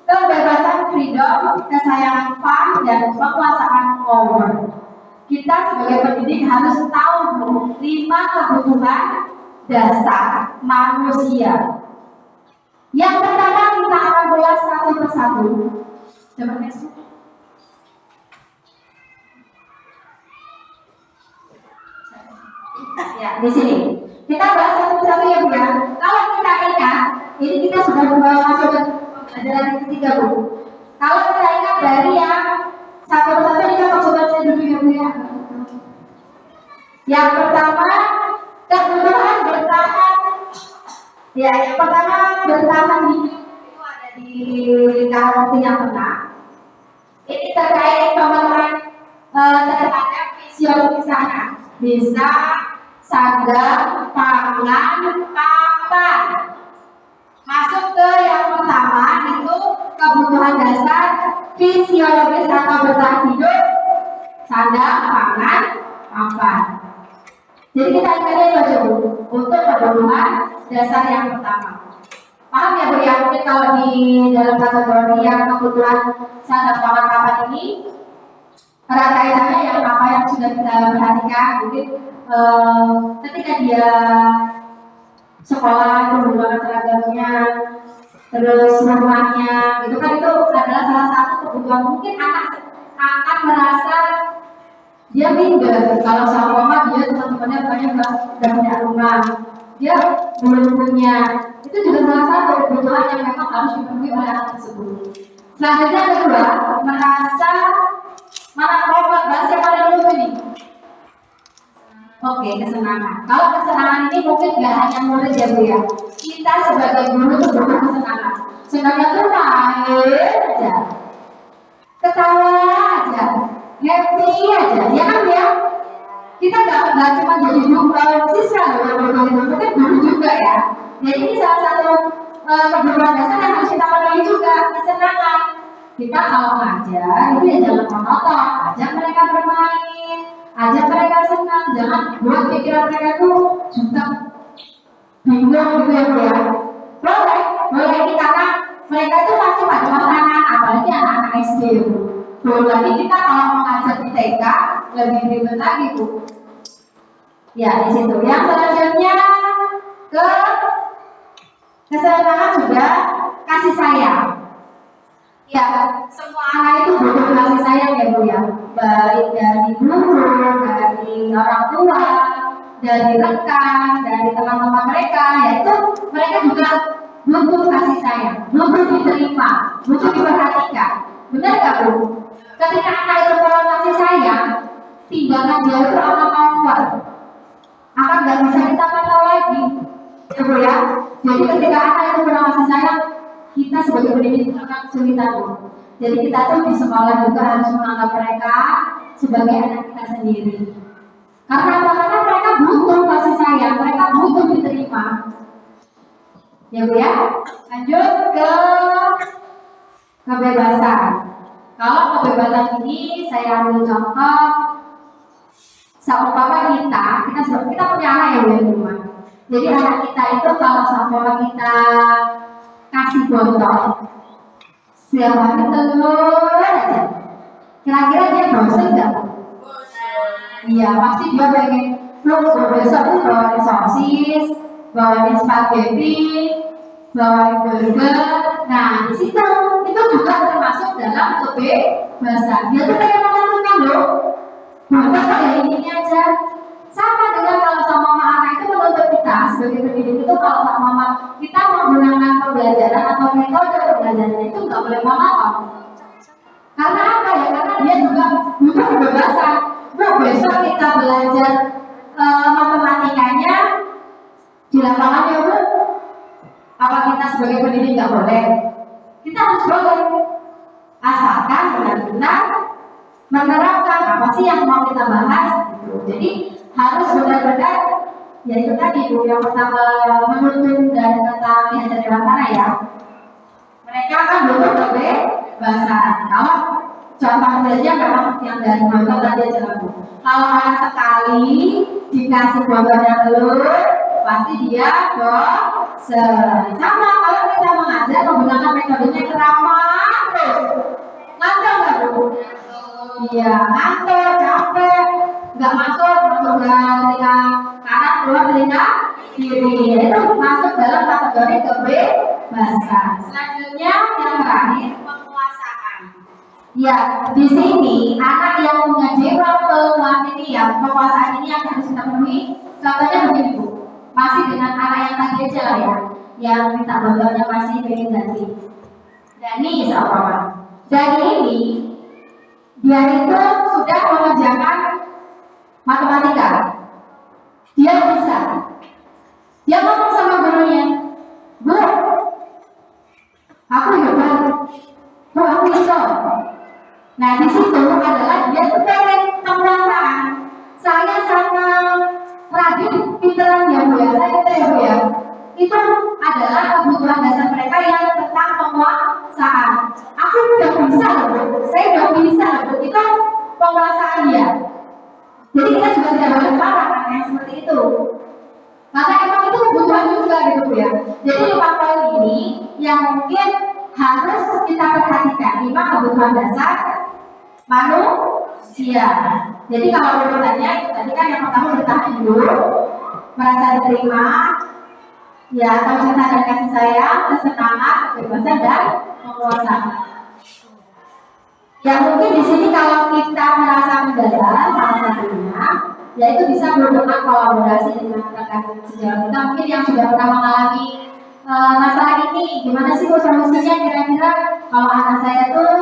[SPEAKER 3] kebebasan, freedom, kesayangan, fun, dan penguasaan power. Kita sebagai pendidik harus tahu 5 kebutuhan dasar manusia. Yang pertama kita akan bahas satu persatu. Coba next. Ya, di sini kita bahas satu persatu ya Bu ya. Kalau kita ingat, ini kita sudah masuk ke pelajaran ketiga Bu. Kalau kita ingat dari yang satu persatu kita coba dulu ya Bu ya. Yang pertama kebutuhan bertahan. Ya, yang pertama bertahan hidup itu ada di lingkaran waktu yang benar. Ini terkait pemenuhan terhadap fisiologi sana. Bisa sandang, pangan, papan. Masuk ke yang pertama itu kebutuhan dasar fisiologis atau bertahan hidup, sandang, pangan, papan. Jadi kita ingatnya itu aja Bu, untuk kebutuhan dasar yang pertama. Paham ya Bu ya? Mungkin kalau di dalam kategori yang kebutuhan sandang, pangan, papan ini ada kaitannya yang apa yang sudah kita perhatikan, mungkin ketika dia sekolah menggunakan seragamnya, terus rumahnya, gitu kan, itu adalah salah satu kebutuhan. Mungkin anak akan merasa dia minder kalau sama mama dia teman-temannya banyak udah punya rumah, dia belum punya. Itu juga salah satu kebutuhan yang memang harus dipenuhi oleh anak tersebut. Selanjutnya kedua, merasa mana bahasa yang paling dulu ini. Oke, kesenangan. Kalau kesenangan ini mungkin gak hanya murid ya Bu ya. Kita sebagai guru itu butuh kesenangan. Senangnya tuh main aja, ketawa aja, happy aja, ya kan ya? Kita nggak cuma jadi guru siswa loh, mungkin guru juga ya. Jadi ini salah satu kebutuhan dasar yang harus kita penuhi juga, kesenangan. Kita kalau ngajar itu ya jangan monoton, ajak mereka bermain, ajak mereka senang, jangan buat pikiran mereka tuh juga bingung gitu ya Bu ya. Boleh ini karena mereka itu masih pada masa anak, apalagi anak-anak SD Bu. Belum lagi kita kalau mengajar di TK lebih ribet lagi Bu. Ya di situ. Yang selanjutnya kesenangan juga kasih sayang. Ya, semua anak itu butuh kasih sayang ya Bu ya, baik dari guru, dari orang tua, dari rekan, dari teman-teman mereka, yaitu mereka juga butuh kasih sayang, butuh diterima, butuh diperhatikan. Benar nggak Bu? Ketika anak itu kurang kasih sayang, tindakan dia itu akan over, akan nggak bisa kita pantau lagi, ya Bu ya. Jadi ketika anak itu kurang kasih sayang, kita sebagai pendidik akan kesulitan Bu. Jadi kita tuh di sekolah juga harus menganggap mereka sebagai anak kita sendiri. Karena apa? Mereka butuh kasih sayang, mereka butuh diterima. Ya Bu ya. Lanjut ke kebebasan. Kalau kebebasan ini saya ambil contoh, seumpama kita punya anak ya Bu ya di rumah. Jadi anak kita itu kalau seumpama kita kasih botol setiap hari telur aja, kira-kira dia bosan nggak? Iya, pasti dia pengen besok tuh bawain sosis, bawain spaghetti, bawain burger. Nah, di situ itu juga termasuk dalam kebebasan. Dia tuh pengen menentukan loh, bukan kayak ini aja. Sama dengan kalau sama mama anak itu menuntut kita sebagai pendidik itu, kalau sama mama kita menggunakan pembelajaran atau metode pembelajaran itu nggak boleh monoton. Karena apa ya? Karena dia juga butuh kebebasan. Besok kita belajar matematikanya di lapangan ya Bu. Apa kita sebagai pendidik nggak boleh? Kita harus boleh, asalkan benar-benar menerapkan apa sih yang mau kita bahas. Jadi harus benar-benar, yaitu tadi Bu, yang pertama menuntut dan kata pihak dewasa ya. Mereka kan butuh kebebasan. Kalau contoh saja memang yang dari botol tadi aja Bu. Kalau anak sekali dikasih botolnya telur, pasti dia bosan. Sama kalau kita mengajar menggunakan metodenya ceramah terus, ngantuk nggak Bu? Iya, ngantuk, capek, nggak masuk telinga kanan, keluar telinga kiri. Itu masuk dalam kategori kebebasan. Selanjutnya yang terakhir, penguasaan. Ya, di sini anak yang punya jiwa kemandirian, penguasaan ini yang harus kita penuhi. Contohnya begini Bu, masih dengan anak yang tadi aja lah ya, yang minta botolnya masih pengen ganti. Dani seumpama, Dani ini dia itu sudah mengerjakan matematika, dia bisa. Dia ngomong sama gurunya, Bu, aku hebat, Bu, aku bisa. Nah di situ adalah dia tuh pengen penguasaan. Saya sangat rajin, pinteran ya Bu ya, saya itu ya Bu ya. Itu adalah kebutuhan dasar mereka yang tentang penguasaan. Aku udah bisa loh Bu, saya udah bisa loh Bu, itu penguasaan dia. Jadi kita juga tidak boleh marah yang seperti itu. Karena emang itu kebutuhan juga gitu Bu ya. Jadi 5 poin ini yang mungkin harus kita perhatikan. 5 kebutuhan dasar manusia. Jadi kalau urutannya itu tadi kan yang pertama bertahan hidup, merasa diterima, ya, tahu cinta dan kasih sayang, kesenangan, kebebasan dan penguasaan. Ya mungkin di sini kalau kita merasa mendasar salah satunya, yaitu bisa menggunakan kolaborasi dengan rekan sejauh kita mungkin yang sudah pernah mengalami masalah ini. Gimana sih Bu solusinya kira-kira kalau anak saya tuh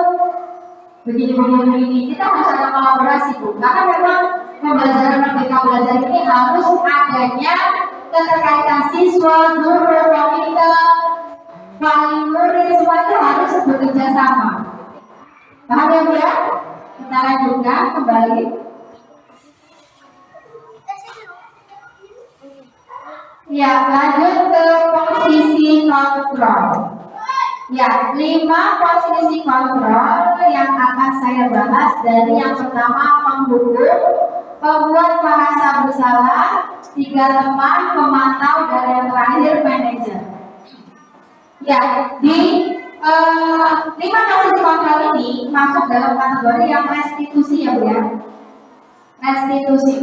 [SPEAKER 3] begini. Kita harus ada kolaborasi Bu, karena memang pembelajaran Merdeka Belajar ini harus adanya keterkaitan siswa, guru, komite, wali murid, semua itu harus bekerja sama. Paham ya Bu ya? Kita lanjutkan kembali. Ya, lanjut ke posisi kontrol. Ya, 5 posisi kontrol yang akan saya bahas. Dari yang pertama penghukum, pembuat merasa bersalah, 3 teman, pemantau, dan yang terakhir manajer. Ya, di 5 posisi kontrol ini masuk dalam kategori yang restitusi ya Bu ya. Restitusi.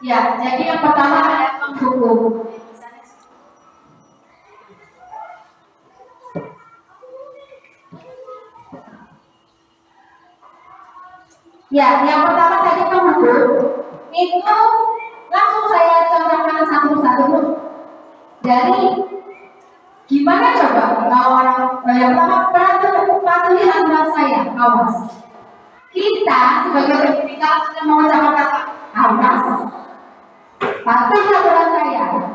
[SPEAKER 3] Ya, jadi yang pertama ada penghukum. Ya, yang pertama tadi penghubung itu langsung saya contohkan satu-satu dulu. Dari gimana coba kalau orang yang pertama patuhi aturan saya, awas. Kita sebagai pendidik kalau sudah mengucapkan kata awas, patuhi aturan saya.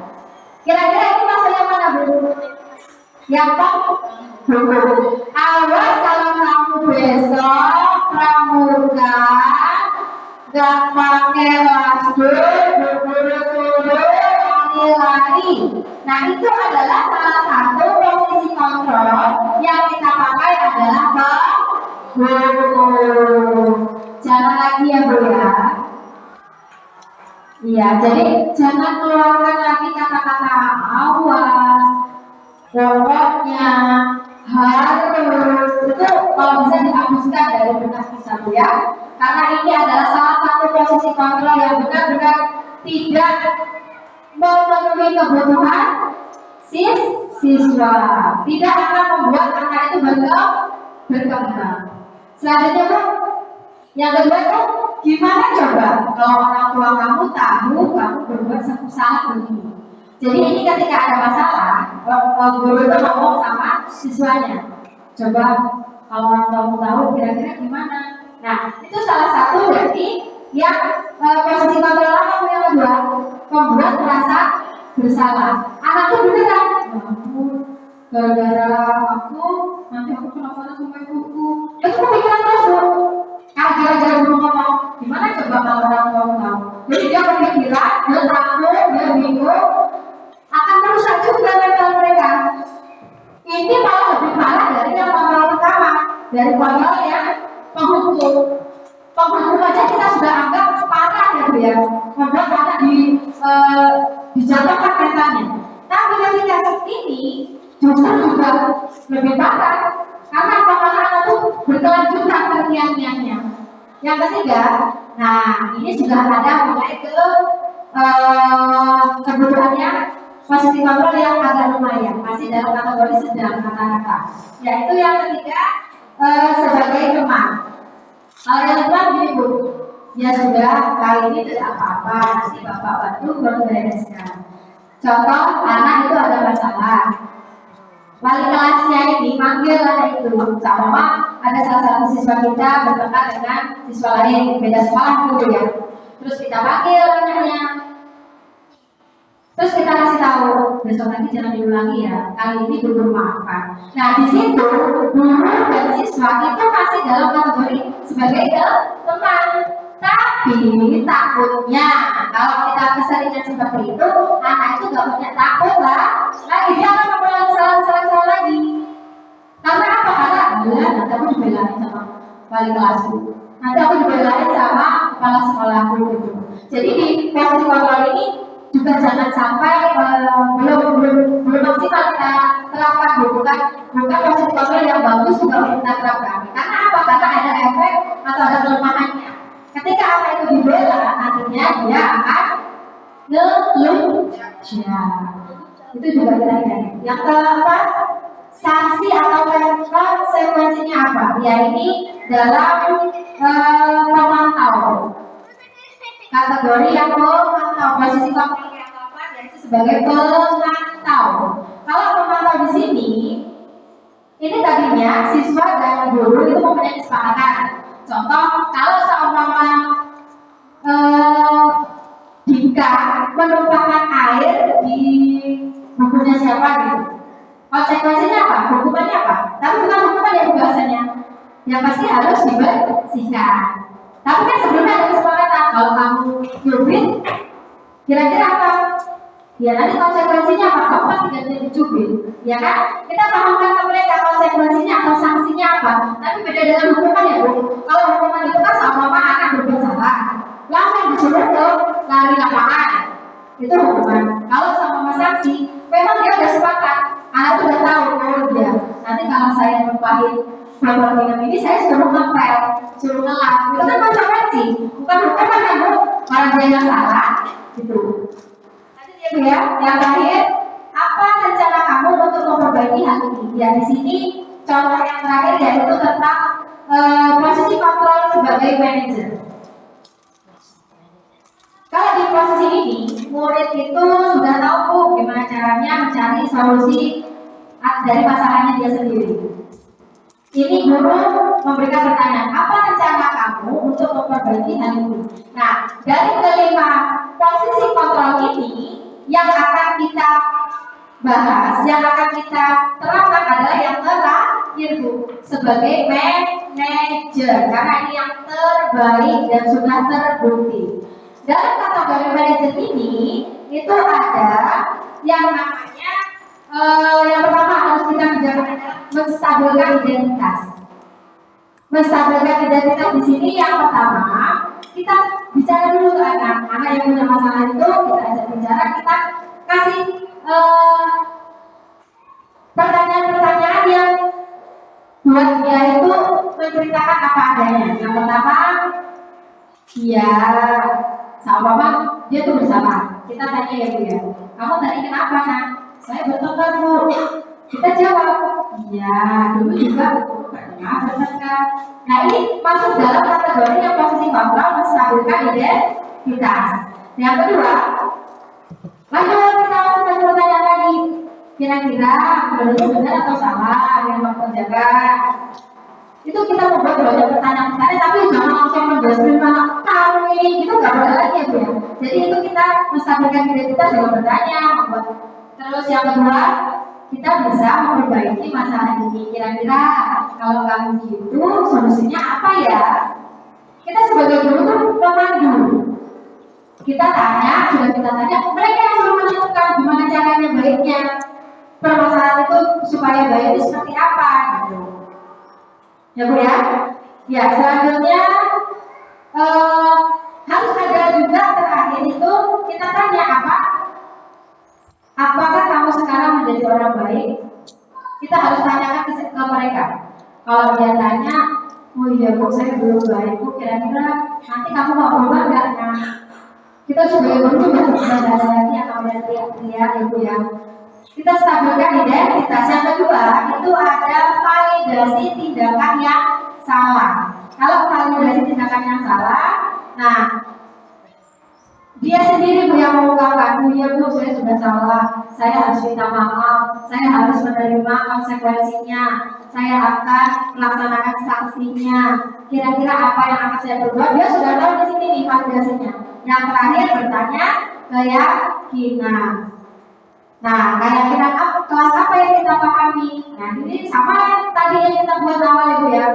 [SPEAKER 3] Kira-kira itu maksudnya mana Bu? Yang penghubung. Awas kalau kamu besok pramuka gak pakai masker, buru-buru, lari-lari. Nah itu adalah salah satu posisi kontrol yang kita pakai adalah penghubung. Jangan lagi ya Bu ya. Iya, jadi jangan keluarkan lagi kata-kata awas, pokoknya, harus. Itu kalau bisa dihapuskan dari benak kita Bu ya. Karena ini adalah salah satu posisi kontrol yang benar-benar tidak memenuhi kebutuhan siswa, tidak akan membuat anak itu berkembang. Selanjutnya Bu, yang kedua itu gimana coba kalau orang tua kamu tahu kamu berbuat salah begini. Jadi ini ketika ada masalah, guru itu ngomong sama siswanya, coba kalau orang tua tahu kira-kira gimana. Nah itu salah satu berarti yang posisi kontrol apa yang kedua, membuat merasa bersalah. Anak itu beneran, gara-gara aku nanti aku kena sama ibuku. Itu kepikiran terus Bu. Gara-gara guru ngomong, gimana coba kalau orang tua tahu? Jadi dia kepikiran, dia takut, dia bingung, akan merusak juga mental mereka. Ini malah lebih parah dari yang kontrol pertama, dari kontrol yang penghubung. Penghubung aja kita sudah anggap parah ya Bu ya, membuat anak dijatuhkan mentalnya. Tapi ketika ini justru juga lebih parah, karena anak itu berkelanjutan terngiang-ngiangnya. Yang ketiga, nah ini sudah ada mulai ke kebutuhannya posisi kontrol yang agak lumayan, masih dalam kategori sedang kata-kata. Yaitu yang ketiga sebagai teman. Kalau yang kedua gini Bu, ya sudah kali ini tidak apa-apa, nanti Bapak bantu membereskan. Contoh anak itu ada masalah. Wali kelasnya ini manggil anak itu, sama ada salah satu siswa kita bertengkar dengan siswa lain beda sekolah dulu ya. Terus kita panggil anaknya, terus kita kasih tahu besok lagi jangan diulangi ya, kali ini guru maafkan. Nah di situ guru dan siswa itu masih dalam kategori sebagai teman. Tapi takutnya kalau kita keseringan seperti itu, anak itu gak punya takut lah. Lagi dia akan mengulang salah lagi. Karena apa? Karena nanti aku dibelain sama wali kelasku, nanti aku dibelain sama kepala sekolahku gitu. Jadi di posisi kontrol ini juga jangan sampai belum maksimal kita terapkan, bukan posisi kontrol yang bagus juga kita terapkan. Karena apa? Karena ada efek atau ada kelemahannya. Ketika apa itu dibela, artinya dia akan ngeluh. Itu juga kita. Yang keempat, sanksi atau konsekuensinya apa? Ya ini dalam pemantau. Kategori yang pemantau, posisi kontrol yang keempat yaitu sebagai pemantau. Kalau pemantau di sini, ini tadinya siswa dan guru itu mempunyai kesepakatan. Contoh, kalau seumpama Dika menumpahkan air di bukunya siapa gitu, konsekuensinya apa? Hukumannya apa? Tapi bukan hukuman ya bahasanya, yang pasti harus dibersihkan. Tapi kan sebelumnya ada kesepakatan, kalau kamu nyubit, kira-kira apa? Ya nanti konsekuensinya apa? Kamu pasti ganti dicubit, ya kan? Kita pahamkan ke mereka konsekuensinya atau sanksinya apa. Tapi beda dengan hukuman ya Bu. Kalau hukuman itu kan sama anak berbuat salah, langsung disuruh ke lari lapangan, itu hukuman. Kalau sama sanksi, memang dia udah sepakat, anak tuh udah tahu, oh dia nanti kalau saya numpahin botol minum ini saya suruh ngepel, suruh ngelap. Itu kan konsekuensi, bukan hukuman ya Bu. Kalau dia yang salah, gitu. Ya, yang terakhir, apa rencana kamu untuk memperbaiki hal ini? Ya di sini contoh yang terakhir yaitu tentang posisi kontrol sebagai manajer. Kalau di posisi ini, murid itu sudah tahu gimana caranya mencari solusi dari masalahnya dia sendiri. Ini guru memberikan pertanyaan, apa rencana kamu untuk memperbaiki hal ini? Nah, dari kelima posisi kontrol ini yang akan kita bahas, yang akan kita terapkan adalah yang terakhir Bu, sebagai manajer, karena ini yang terbaik dan sudah terbukti. Dalam kategori manajer ini itu ada yang namanya yang pertama harus kita kerjakan adalah menstabilkan identitas. Menstabilkan identitas di sini yang pertama kita bicara dulu ke anak yang punya masalah itu, kita ajak bicara, kita kasih pertanyaan-pertanyaan yang buat dia itu menceritakan apa adanya. Yang pertama, iya, sama mama dia tuh bersalah. Kita tanya ya Bu ya, kamu tadi kenapa nak? Saya bertengkar Bu. Kita jawab, iya, dulu juga pernah bertengkar. Nah ini masuk dalam kategori yang posisi kontrol menstabilkan identitas. Yang kedua, lanjut kita masuk ke pertanyaan lagi. Kira-kira menurutmu benar atau salah yang mau kerjakan? Itu kita membuat banyak pertanyaan-pertanyaan, tapi jangan langsung menjelaskan kamu ini, itu nggak boleh lagi ya Bu ya. Jadi itu kita menstabilkan identitas dengan bertanya, membuat. Terus yang kedua, kita bisa memperbaiki masalah ini. Kira-kira kalau kamu gitu, solusinya apa ya? Kita sebagai guru tuh pemandu. Kita tanya, sudah kita tanya, mereka yang suruh menentukan gimana caranya baiknya. Permasalahan itu supaya baik itu seperti apa gitu. Ya Bu ya? Ya, selanjutnya harus ada juga terakhir itu kita tanya apakah kamu sekarang menjadi orang baik? Kita harus tanyakan ke mereka. Kalau dia tanya, oh iya Bu, saya belum baik Bu, kira-kira nanti kamu mau berubah nggak? Nah, kita sebagai guru juga ada lagi yang namanya lihat ya Bu ya. Kita stabilkan identitas. Yang kedua itu ada validasi tindakan yang salah. Kalau validasi tindakan yang salah, nah dia sendiri Bu yang mengungkapkan, oh iya Bu, saya sudah salah, saya harus minta maaf, saya harus menerima konsekuensinya, saya akan melaksanakan sanksinya. Kira-kira apa yang akan saya perbuat? Dia sudah tahu di sini nih validasinya. Yang terakhir bertanya keyakinan. Nah, keyakinan kelas apa yang kita pahami? Nah, ini sama tadi yang kita buat awal ya Bu ya.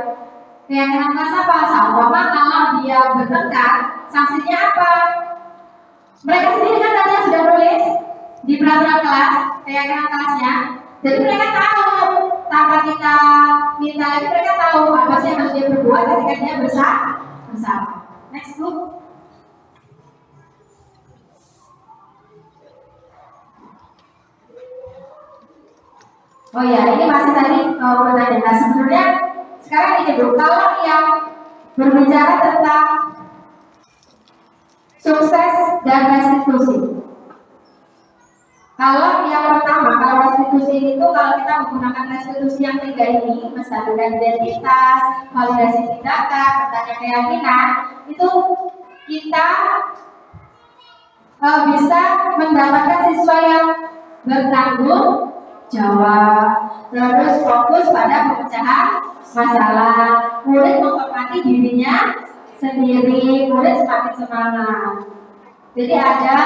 [SPEAKER 3] Keyakinan kelas apa? Sama kalau dia bertengkar, sanksinya apa? Mereka sendiri kan tadi sudah nulis di peraturan kelas, keyakinan kelasnya. Jadi mereka tahu, tanpa kita minta lagi, mereka tahu apa sih yang harus dia berbuat ketika dia bersalah. Next Bu. Oh ya, ini masih tadi pertanyaan. Nah, sebenarnya sekarang ini Bu, kalau yang berbicara tentang sukses dan restitusi. Kalau yang pertama, kalau restitusi itu kalau kita menggunakan restitusi yang tiga ini, menstabilkan identitas, validasi tindakan, bertanya keyakinan, itu kita bisa mendapatkan siswa yang bertanggung jawab, terus fokus pada pemecahan masalah, murid menghormati dirinya sendiri, murid semakin semangat. Jadi ada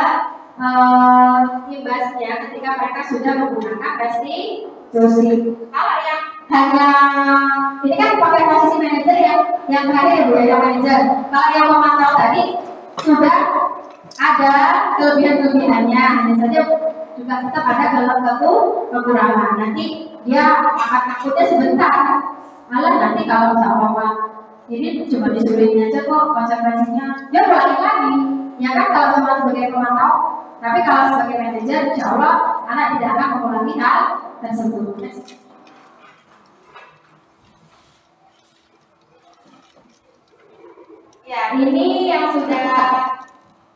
[SPEAKER 3] imbasnya ketika mereka sudah menggunakan restitusi. Kalau yang hanya ini kan pakai posisi manajer yang terakhir ya Bu ya, yang manajer. Kalau yang memantau tadi sudah ada kelebihan-kelebihannya, hanya saja juga tetap ada kekurangan. Nanti dia akan takutnya sebentar. Malah nanti kalau sama ini cuma disuruhin aja kok konsekuensinya, dia balik lagi. Ya kan kalau cuma sebagai pemantau, tapi kalau sebagai manajer, insya Allah anak tidak akan mengulangi hal tersebut. Ya, ini yang sudah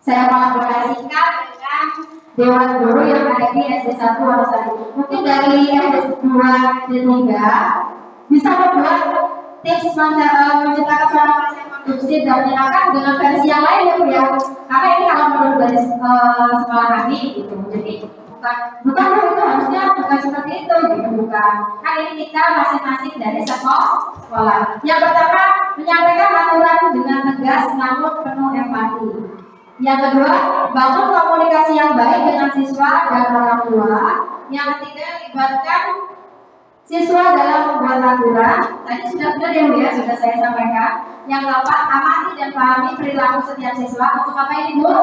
[SPEAKER 3] saya kolaborasikan dengan Dewan Guru yang ada di SD1 Wonosari. Mungkin dari SD2, SD3 bisa membuat tips menciptakan suara kelas yang kondusif dan menyenangkan dengan versi yang lain ya Bu ya. Karena ini kalau menurut dari sekolah kami gitu. Jadi bukan itu harusnya bukan seperti itu gitu, bukan. Kan ini kita masing-masing dari sekolah. Yang pertama, menyampaikan aturan dengan tegas namun penuh empati. Yang kedua, bangun komunikasi yang baik dengan siswa dan orang tua. Yang ketiga, libatkan siswa dalam membuat aturan. Tadi sudah benar ya Bu ya, sudah saya sampaikan. Yang keempat, amati dan pahami perilaku setiap siswa. Untuk apa ini Bu?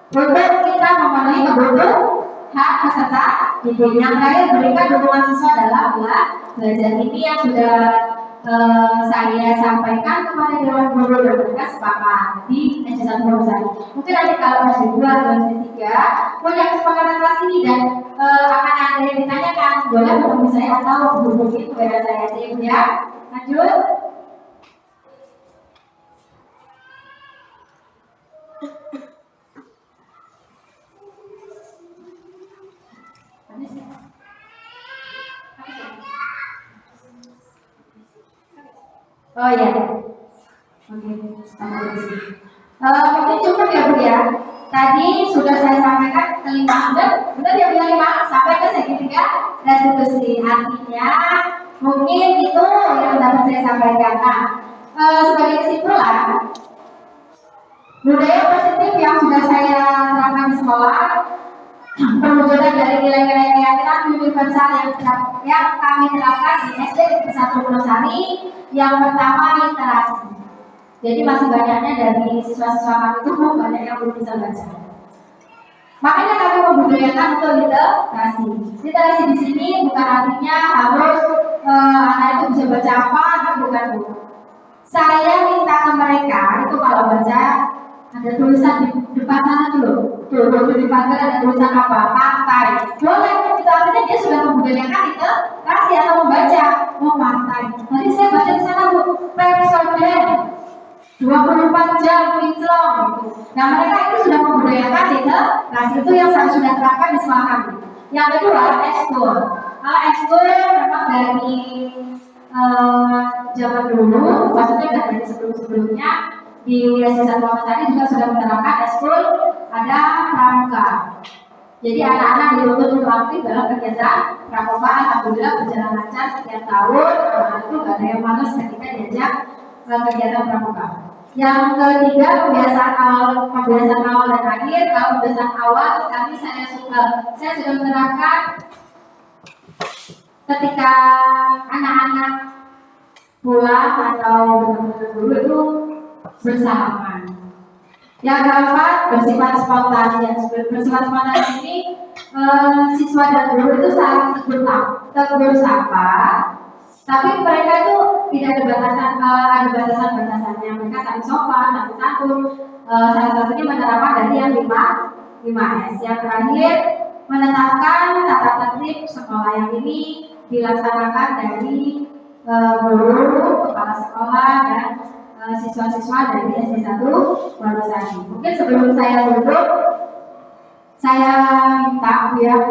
[SPEAKER 3] Untuk kita memenuhi kebutuhan hak peserta didik. Yang terakhir, berikan dukungan siswa dalam belajar. Ini yang sudah saya sampaikan kepada Dewan Guru dan mereka sepakat di S1 Proposal. Mungkin nanti kalau S2 atau S3 punya kesepakatan kelas ini dan akan ada yang ditanyakan, boleh hubungi saya atau hubungi kepada saya aja ya. Lanjut. Oh iya. Oke, mungkin cukup ya Bu ya. Tadi sudah saya sampaikan kelima, benar ya Bu ya, 5 sampai ke segitiga restitusi. Artinya mungkin itu yang dapat saya sampaikan. Nah, sebagai kesimpulan, budaya positif yang sudah saya terapkan di sekolah, perwujudan dari nilai-nilai keyakinan universal yang kami terapkan di SD Negeri 1 Wonosari. Yang pertama, literasi. Jadi masih banyaknya dari siswa-siswa kami itu banyak yang belum bisa baca. Makanya kami membudayakan untuk literasi. Literasi di sini bukan artinya harus anak itu bisa baca apa, bukan Bu. Saya minta ke mereka itu kalau baca ada tulisan di depan sana dulu. Tuh di pagar ada tulisan apa? Pantai. Boleh, itu artinya dia sudah membudayakan literasi atau membaca. Oh pantai. Nanti saya baca di sana Bu. Pepsodent 24 jam kinclong gitu. Nah mereka itu sudah membudayakan literasi, itu yang saya sudah terapkan di sekolah kami. Yang kedua, ekskul. Ekskul memang dari zaman dulu, maksudnya dari sebelum-sebelumnya di SD1 Wonosari juga sudah menerapkan ekskul ada pramuka. Jadi anak-anak dituntut untuk aktif dalam kegiatan pramuka. Alhamdulillah berjalan lancar sekian tahun. Anak itu gak ada yang malas ketika diajak kegiatan pramuka. Yang ketiga, pembiasaan awal dan akhir. Kalau pembiasaan awal kami saya sudah menerapkan ketika anak-anak pulang atau benar-benar dulu itu bersalaman. Yang keempat, bersifat spontan. Bersifat spontan ini siswa dan guru itu saling tegur sapa, tapi mereka itu tidak ada batasannya. Mereka saling sopan, saling santun. Salah satunya menerapkan dari yang 5S. Yang terakhir, menetapkan tata tertib sekolah. Yang ini dilaksanakan dari guru, kepala sekolah dan siswa-siswa dari SD1 Wonosari. Mungkin sebelum saya tutup, saya minta biar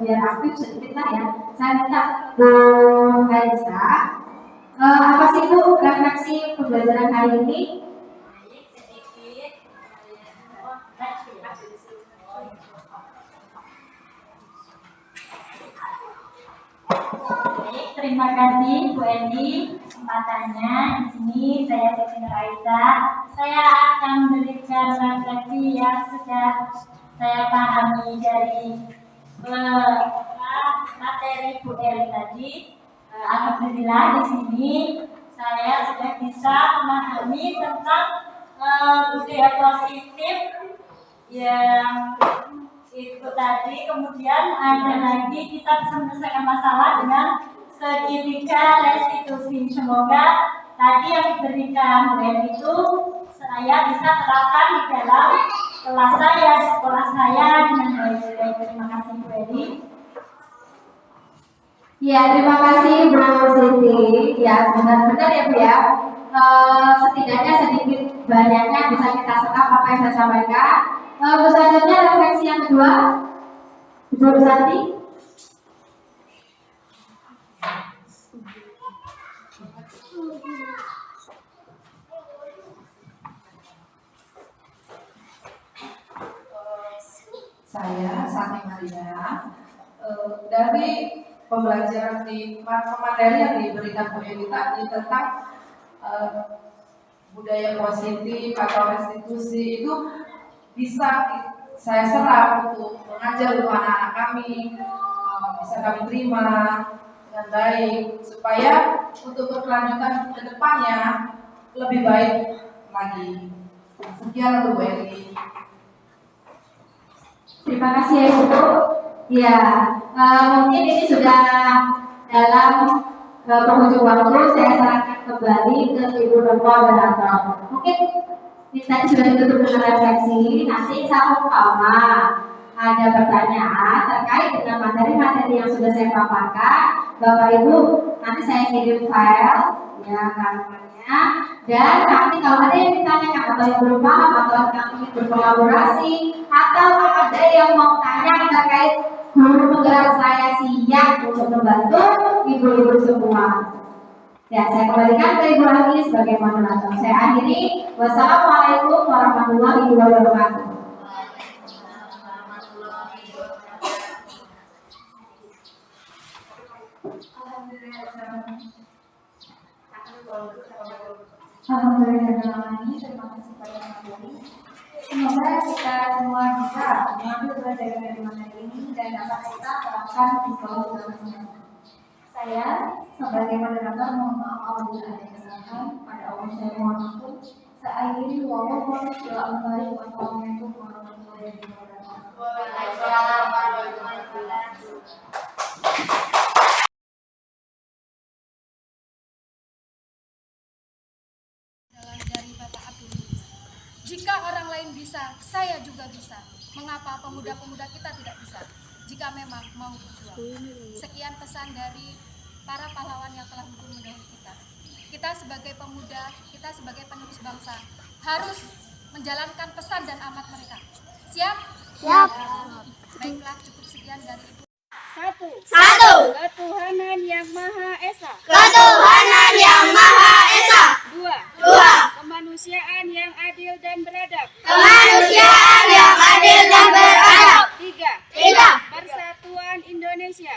[SPEAKER 3] aktif sedikit lah ya. Saya minta Bu Raisa, apa sih Bu refleksi pembelajaran hari ini?
[SPEAKER 2] Baik, terima kasih Bu Edi kesempatannya. Di sini saya Siti Raisa. Saya akan memberikan refleksi yang sudah saya pahami dari materi Bu Edi tadi. Alhamdulillah di sini saya sudah bisa memahami tentang budaya positif yang itu tadi. Kemudian ada lagi kita bisa menyelesaikan masalah dengan segitiga restitusi. Semoga tadi yang diberikan itu saya bisa terapkan di dalam kelas saya, di sekolah saya dengan baik-baik. Terima kasih Bu Edi.
[SPEAKER 3] Ya, terima kasih Bu Siti. Ya, benar-benar ya Bu ya. Setidaknya sedikit banyaknya bisa kita serap apa yang saya sampaikan. Selanjutnya refleksi yang kedua, Bu Santi. saya Sati Maria. Dari pembelajaran di materi yang diberikan Bu Eni tadi tentang budaya positif atau restitusi itu bisa saya serap untuk mengajar untuk anak-anak kami, bisa kami terima dengan baik supaya untuk berkelanjutan ke depannya lebih baik lagi. Sekian untuk Bu Eni.
[SPEAKER 2] Terima kasih ya Ibu. Ya, mungkin ini sudah dalam penghujung waktu, saya sarankan kembali ke Ibu Moderator. Mungkin tadi sudah ditutup dengan refleksi, nanti saya umpama ada pertanyaan terkait dengan materi-materi yang sudah saya paparkan, Bapak Ibu nanti saya kirim file ya kartunya, dan nanti kalau ada yang ditanyakan atau yang belum paham atau yang ingin berkolaborasi atau ada yang mau tanya terkait guru penggerak, saya siap untuk membantu ibu-ibu semua. Ya, saya kembalikan ke Ibu Ani sebagai moderator. Saya akhiri. Wassalamualaikum warahmatullahi wabarakatuh. Alhamdulillah, terima kasih pada materi. Semoga kita semua bisa mengambil pelajaran dari materi ini dan dapat kita terapkan di sekolah kita masing-masing. Saya sebagai moderator mohon maaf apabila ada kesalahan. Pada Allah saya mohon ampun. Saya akhiri wassalamualaikum warahmatullahi wabarakatuh.
[SPEAKER 4] Waalaikumsalam warahmatullahi wabarakatuh.
[SPEAKER 5] Dari Bapak Abdul. Jika orang lain bisa, saya juga bisa. Mengapa pemuda-pemuda kita tidak bisa? Jika memang mau berjuang. Sekian pesan dari para pahlawan yang telah mendahului kita. Kita sebagai pemuda, kita sebagai penerus bangsa harus menjalankan pesan dan amat mereka. Siap?
[SPEAKER 6] Siap.
[SPEAKER 5] Baiklah, cukup sekian dari Ibu.
[SPEAKER 6] Satu.
[SPEAKER 5] Ketuhanan yang Maha Esa.
[SPEAKER 6] Ketuhanan yang Maha Esa.
[SPEAKER 5] Dua. Kemanusiaan yang adil dan beradab.
[SPEAKER 6] Kemanusiaan yang adil dan beradab.
[SPEAKER 5] Tiga.
[SPEAKER 6] Tiga.
[SPEAKER 5] Persatuan Indonesia.